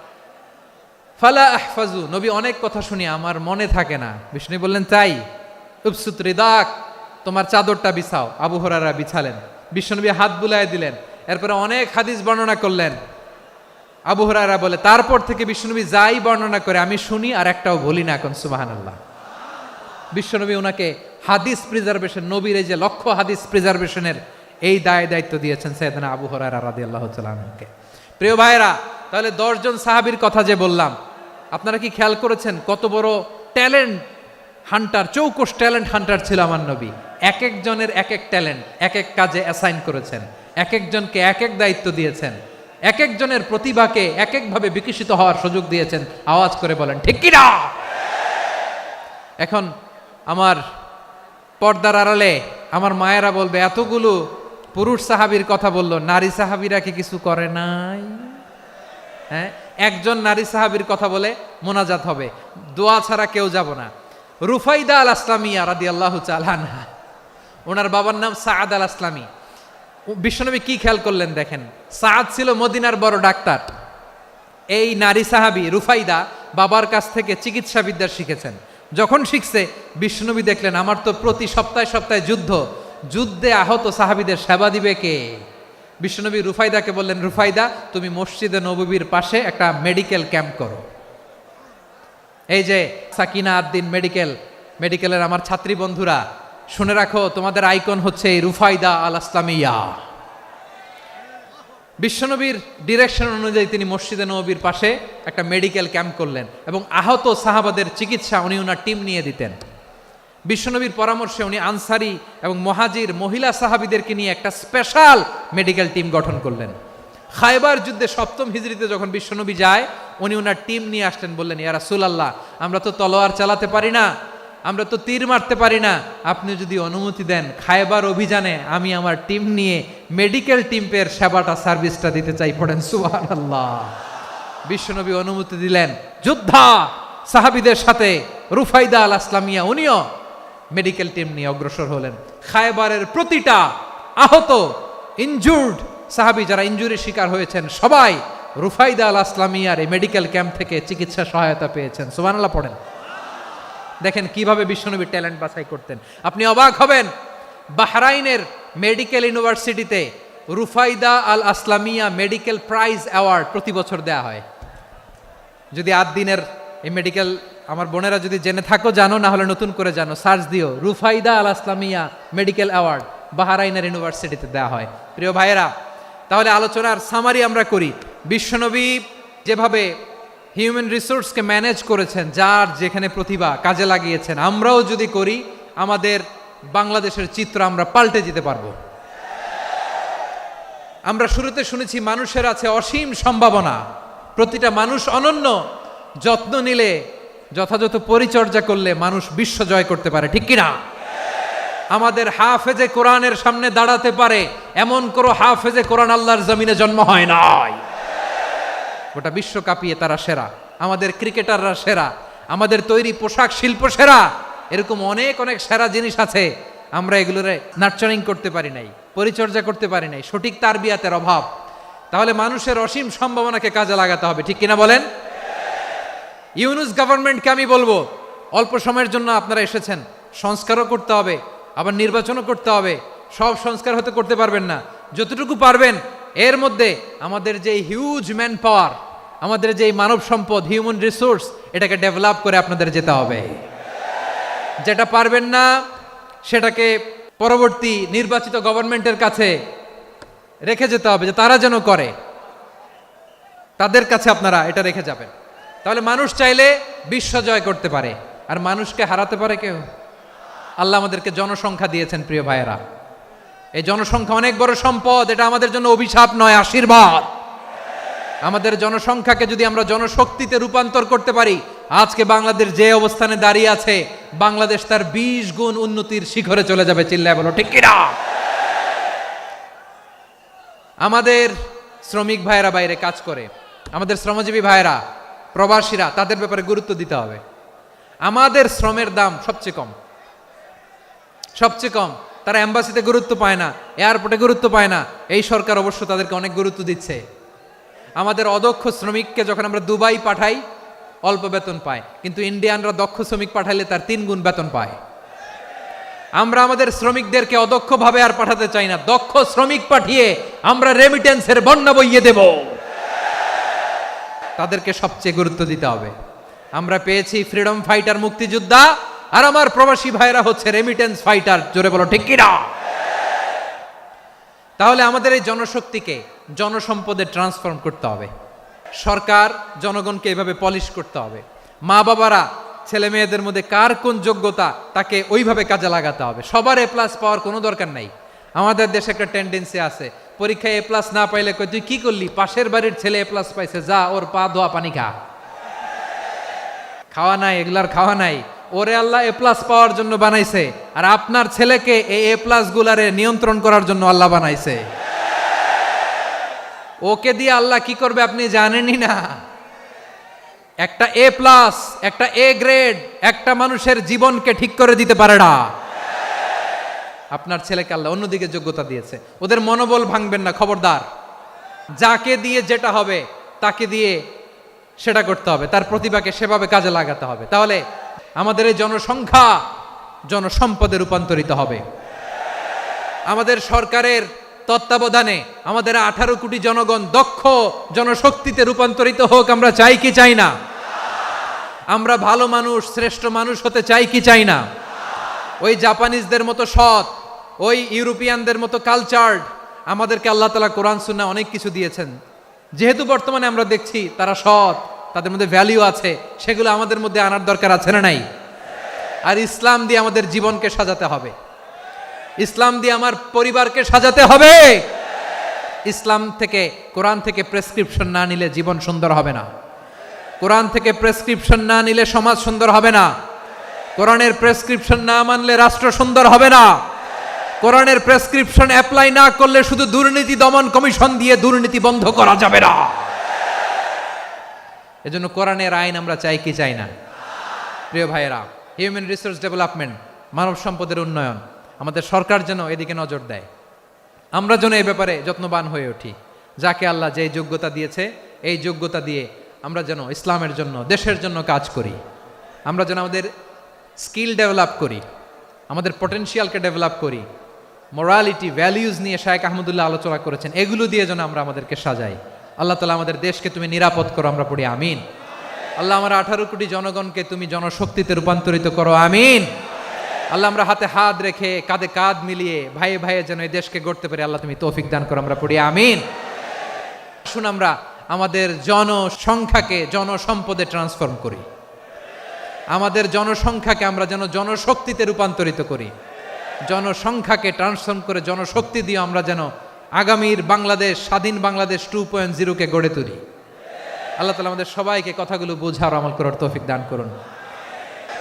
ফালা আহফাজু, নবী অনেক কথা শুনি আমার মনে থাকে না। বিশ্বনবী বললেন, তাই? উবসুত রিদাক, তোমার চাদরটা বিছাও। আবু হুরায়রা বিছালেন, বিশ্বনবী হাত বুলায় দিলেন, এরপরে অনেক হাদিস বর্ণনা করলেন। আবু হুরায়রা বলে, তারপর থেকে বিশ্বনবী যাই বর্ণনা করে আমি শুনি আর একটাও ভুলি না। এখন সুবহানাল্লাহ। বিশ্বনবী ওনাকে হাদিস প্রিজার্ভেশন, নবীর এই যে লক্ষ্য হাদিস প্রিজার্ভেশনের এই দায়িত্ব দিয়েছেন সাইয়েদনা আবু হুরায়রা রাদিয়াল্লাহু তাআলা আনহুকে। প্রিয় ভাইরা, তাহলে 10 জন সাহাবীর কথা যে বললাম, আপনারা কি খেয়াল করেছেন কত বড় ট্যালেন্ট হান্টার, চৌকস ট্যালেন্ট হান্টার ছিল আমার নবী। এক একজনের এক এক ট্যালেন্ট, এক এক কাজে অ্যাসাইন করেছেন, এক একজনকে এক এক দায়িত্ব দিয়েছেন, এক একজনের প্রতিভাকে এক একভাবে বিকশিত হওয়ার সুযোগ দিয়েছেন। আওয়াজ করে বলেন ঠিক কি না? এখন আমার পর্দার আড়ালে আমার মায়েরা বলবে, এতগুলো পুরুষ সাহাবীর কথা বললো, নারী সাহাবীরা কি কিছু করে নাই? হ্যাঁ, একজন নারী সাহাবীর কথা বলে মোনাজাত হবে, দোয়া ছাড়া কেউ যাব না। রুফাইদা আল আসলামিয়া রাদিয়াল্লাহু তাআলা আনহা, ওনার বাবার নাম সাআদ আল আসলামি। বিশ্বনবী কি খেয়াল করলেন দেখেন, সাদ ছিল মদিনার বড় ডাক্তার। এই নারী সাহাবী রুফাইদা বাবার কাছ থেকে চিকিৎসা বিদ্যা শিখেছেন। যখন শিখছে, বিশ্বনবী দেখলেন আমার তো প্রতি সপ্তাহে সপ্তাহে যুদ্ধে আহত সাহাবীদের সেবা দিবে কে? বিশ্বনবী রুফাইদাকে বললেন, রুফাইদা তুমি মসজিদে নববীর পাশে একটা মেডিকেল ক্যাম্প করো। এই যে সাকিনা আদ্দিন মেডিকেলের আমার ছাত্রী বন্ধুরা, শুনে রাখো, তোমাদের আইকন হচ্ছে এই রুফাইদা আল আসলামিয়া। বিশ্বনবীর ডিরেকশন অনুযায়ী তিনি মসজিদে নববীর পাশে একটা মেডিকেল ক্যাম্প করলেন এবং আহত সাহাবাদের চিকিৎসা উনি ওনার টিম নিয়ে দিতেন। বিশ্বনবীর পরামর্শে উনি আনসারি এবং মুহাজির মহিলা সাহাবীদেরকে নিয়ে একটা স্পেশাল মেডিকেল টিম গঠন করলেন। খায়বার যুদ্ধে 7ম হিজরিতে যখন বিশ্বনবী যায়, উনি ওনার টিম নিয়ে আসলেন, বললেন, ইয়া রাসূলুল্লাহ, আমরা তো তলোয়ার চালাতে পারি না, আমরা তো তীর মারতে পারি না, আপনি যদি অনুমতি দেন খায়বার অভিযানে আমি আমার টিম নিয়ে মেডিকেল টিমের সেবাটা সার্ভিসটা দিতে চাই। পড়েন সুবহানাল্লাহ। বিশ্বনবী অনুমতি দিলেন, যোদ্ধা সাহাবীদের সাথে রুফাইদা আল আসলামিয়া উনিও মেডিকেল টিম নিয়ে অগ্রসর হলেন। খায়বারের প্রতিটা আহত ইনজুর্ড সাহাবী যারা ইনজুরির শিকার হয়েছেন সবাই রুফাইদা আল আসলামিয়ার এই মেডিকেল ক্যাম্প থেকে চিকিৎসা সহায়তা পেয়েছেন। সুবহানাল্লাহ পড়েন। দেখেন কিভাবে বিশ্বনবী ট্যালেন্ট বাছাই করতেন। আপনি অবাক হবেন, বাহরাইনের মেডিকেল ইউনিভার্সিটিতে রুফাইদা আল আসলামিয়া মেডিকেল প্রাইজ অ্যাওয়ার্ড প্রতি বছর দেয়া হয়। যদি 8 দিনের এই মেডিকেল, আমার বোনেরা যদি জেনে থাকো জানো, না হলে নতুন করে জানো, সার্চ দিও, রুফাইদা আল আসলামিয়া মেডিকেল অ্যাওয়ার্ড বাহরাইনের ইউনিভার্সিটিতে দেয়া হয়। প্রিয় ভাইয়েরা, তাহলে আলোচনার সামারি আমরা করি। বিশ্বনবী যেভাবে হিউম্যান রিসোর্সকে ম্যানেজ করেছেন, যার যেখানে প্রতিভা কাজে লাগিয়েছেন, আমরাও যদি করি আমাদের বাংলাদেশের চিত্র আমরা পাল্টে যেতে পারবো। আমরা শুরুতে শুনেছি মানুষের আছে অসীম সম্ভাবনা, প্রতিটা মানুষ অনন্য, যত্ন নিলে, যথাযথ পরিচর্যা করলে মানুষ বিশ্ব জয় করতে পারে, ঠিক কিনা? আমাদের হাফেজে কোরআনের সামনে দাঁড়াতে পারে এমন কোনো হাফেজে কোরআন আল্লাহর জমিনে জন্ম হয় নাই। গোটা বিশ্ব কাঁপিয়ে তারা সেরা, আমাদের ক্রিকেটাররা সেরা, আমাদের তৈরি পোশাক শিল্প সেরা, এরকম অনেক অনেক সেরা জিনিস আছে, আমরা এগুলোরে নার্চারিং করতে পারি নাই, পরিচর্যা করতে পারি নাই, সঠিক তারবিয়াতের অভাব। তাহলে মানুষের অসীম সম্ভাবনাকে কাজে লাগাতে হবে, ঠিক কিনা বলেন? ইউনুস গভর্নমেন্টকে আমি বলবো, অল্প সময়ের জন্য আপনারা এসেছেন, সংস্কারও করতে হবে, আবার নির্বাচনও করতে হবে। সব সংস্কার হতে করতে পারবেন না, যতটুকু পারবেন এর মধ্যে আমাদের যে হিউজ ম্যান পাওয়ার, আমাদের যে মানব সম্পদ, হিউম্যান রিসোর্স, এটাকে ডেভেলপ করে আপনাদের যেতে হবে। যেটা পারবেন না সেটাকে পরবর্তী নির্বাচিত গভর্নমেন্টের কাছে রেখে যেতে হবে, যে তারা যেন করে, তাদের কাছে আপনারা এটা রেখে যাবেন। তাহলে মানুষ চাইলে বিশ্ব জয় করতে পারে, আর মানুষকে হারাতে পারে কেউ? আল্লাহ আমাদেরকে জনসংখ্যা দিয়েছেন প্রিয় ভাইয়েরা, এই জনসংখ্যা অনেক বড় সম্পদ, এটা আমাদের জন্য অভিশাপ নয়, আশীর্বাদ। আমাদের জনসংখ্যাকে যদি আমরা জনশক্তিতে রূপান্তর করতে পারি, আজকে বাংলাদেশ যে অবস্থানে দাঁড়িয়ে আছে, বাংলাদেশ তার 20 গুণ উন্নতির শিখরে চলে যাবে। চিল্লায় বলো ঠিক কিনা? আমাদের শ্রমিক ভাইয়েরা বাইরে কাজ করে, আমাদের শ্রমজীবী ভাইয়েরা, প্রবাসীরা, তাদের ব্যাপারে গুরুত্ব দিতে হবে। আমাদের শ্রমের দাম সবচেয়ে কম, সবচেয়ে কম। তারা এম্বাসিতে গুরুত্ব পায় না, এয়ারপোর্টে গুরুত্ব পায় না, এই সরকার অবশ্য তাদেরকে অনেক গুরুত্ব দিচ্ছে। আমাদের অদক্ষ শ্রমিককে যখন আমরা দুবাই পাঠাই অল্প বেতন পায়, কিন্তু ইন্ডিয়ানরা দক্ষ শ্রমিক পাঠাইলে তার 3 গুণ বেতন পায়। আমরা আমাদের শ্রমিকদেরকে অদক্ষভাবে আর পাঠাতে চাই না, দক্ষ শ্রমিক পাঠিয়ে আমরা রেমিটেন্সের বন্যা বইয়ে দেব। তাদেরকে সবচেয়ে গুরুত্ব দিতে হবে। আমরা পেয়েছি ফ্রিডম ফাইটার, মুক্তিযোদ্ধা, আর আমার প্রবাসী ভাইরা হচ্ছে রেমিটেন্স ফাইটার। জোরে বলো ঠিক কিনা? তাহলে আমাদের এই জনশক্তিকে জনসম্পদে ট্রান্সফর্ম করতে হবে। সরকার জনগণকে এভাবে পলিশ করতে হবে। মা বাবারা ছেলে মেয়েদের মধ্যে কার কোন যোগ্যতা তাকে ওইভাবে কাজে লাগাতে হবে। সবার A+ পাওয়ার কোনো দরকার নাই। আমাদের দেশে একটা টেন্ডেন্সি আছে, পরীক্ষায় A+ না পাইলে কই তুই কি করলি, পাশের বাড়ির ছেলে A+ পাইছে, যা ওর পা ধোয়া পানি খা। খাওয়া নাই, এগুলার খাওয়া নাই, ওরে আল্লাহ A+ পাওয়ার জন্য বানাইছে, আর আপনার ছেলেকে এই A+ গুলারে নিয়ন্ত্রণ করার জন্য আল্লাহ বানাইছে। ওকে দিয়ে আল্লাহ কি করবে আপনি জানেনই না। একটা A+, একটা A গ্রেড একটা মানুষের জীবনকে ঠিক করে দিতে পারে না। আপনার ছেলেকে আল্লাহ অন্যদিকে যোগ্যতা দিয়েছে, ওদের মনোবল ভাঙবেন না, খবরদার। যাকে দিয়ে যেটা হবে তাকে দিয়ে সেটা করতে হবে, তার প্রতিভাকে সেভাবে কাজে লাগাতে হবে। তাহলে আমাদের এই জনসংখ্যা জনসম্পদে রূপান্তরিত হবে। আমাদের সরকারের তত্ত্বাবধানে আমাদের 18 কোটি জনগণ দক্ষ জনশক্তিতে রূপান্তরিত হোক, আমরা চাই কি চাই না? আমরা ভালো মানুষ, শ্রেষ্ঠ মানুষ হতে চাই কি চাই না? ওই জাপানিজদের মতো সৎ, ওই ইউরোপিয়ানদের মতো কালচার্ড, আমাদেরকে আল্লাহ তাআলা কোরআন সুন্নাহ অনেক কিছু দিয়েছেন। যেহেতু বর্তমানে আমরা দেখছি তারা সৎ, তাদের মধ্যে ভ্যালিউ আছে, সেগুলো আমাদের মধ্যে আনার দরকার আছে না নাই? আর ইসলাম দিয়ে আমাদের জীবনকে সাজাতে হবে, ইসলাম দিয়ে আমার পরিবারকে সাজাতে হবে। ইসলাম থেকে, কোরআন থেকে প্রেসক্রিপশন না নিলে জীবন সুন্দর হবে না। কোরআন থেকে প্রেসক্রিপশন না নিলে সমাজ সুন্দর হবে না। কোরআনের প্রেসক্রিপশন না মানলে রাষ্ট্র সুন্দর হবে না। কোরআনের প্রেসক্রিপশন অ্যাপ্লাই না করলে শুধু দুর্নীতি দমন কমিশন দিয়ে দুর্নীতি বন্ধ করা যাবে না। এজন্য কোরআনের আইন আমরা চাই কি চাই না? প্রিয় ভাইয়েরা, হিউম্যান রিসোর্স ডেভেলপমেন্ট, মানব সম্পদের উন্নয়ন, আমাদের সরকার যেন এদিকে নজর দেয়। আমরা যেন এই ব্যাপারে যত্নবান হয়ে উঠি। যাকে আল্লাহ যে যোগ্যতা দিয়েছে, এই যোগ্যতা দিয়ে আমরা যেন ইসলামের জন্য, দেশের জন্য কাজ করি। আমরা যেন আমাদের স্কিল ডেভেলপ করি, আমাদের পটেনশিয়ালকে ডেভেলপ করি। মোরালিটি, ভ্যালিউজ নিয়ে শায়েখ আহমদুল্লাহ আলোচনা করেছেন, এগুলো দিয়ে যেন আমরা আমাদেরকে সাজাই। আল্লাহ তাআলা আমাদের দেশকে তুমি নিরাপদ করো, আমরা পড়ি আমিন। আল্লাহ আমার 18 কোটি জনগণকে তুমি জনশক্তিতে রূপান্তরিত করো, আমিন। আল্লাহ আমরা হাতে হাত রেখে, কাঁধে কাঁধ মিলিয়ে ভাইয়ে ভাইয়ে যেন এই দেশকে গড়তে পারি, আল্লাহ তুমি তৌফিক দান করো, আমরা পড়ি আমিন। শুন, আমরা আমাদের জনসংখ্যাকে জনসম্পদে ট্রান্সফর্ম করি। আমাদের জনসংখ্যাকে আমরা যেন জনশক্তিতে রূপান্তরিত করি। জনসংখ্যাকে ট্রান্সফর্ম করে জনশক্তি দিয়ে আমরা যেন আগামীর বাংলাদেশ, স্বাধীন বাংলাদেশ 2.0 কে গড়ে তুলি। আল্লাহ তাআলা আমাদের সবাইকে কথাগুলো বোঝার, আমল করার তৌফিক দান করুন।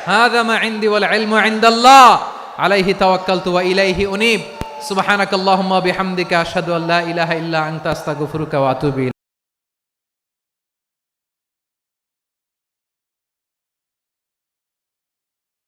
হাযা মা ইনদি ওয়াল ইলমু ইনদাল্লাহ আলাইহি তাওয়াক্কালতু ওয়া ইলাইহি উনীব। সুবহানাকাল্লাহুম্মা বিহামদিকা আশহাদু আল্লা ইলাহা ইল্লা আনতা আস্তাগফিরুকা ওয়া আতুবু ইলাইক।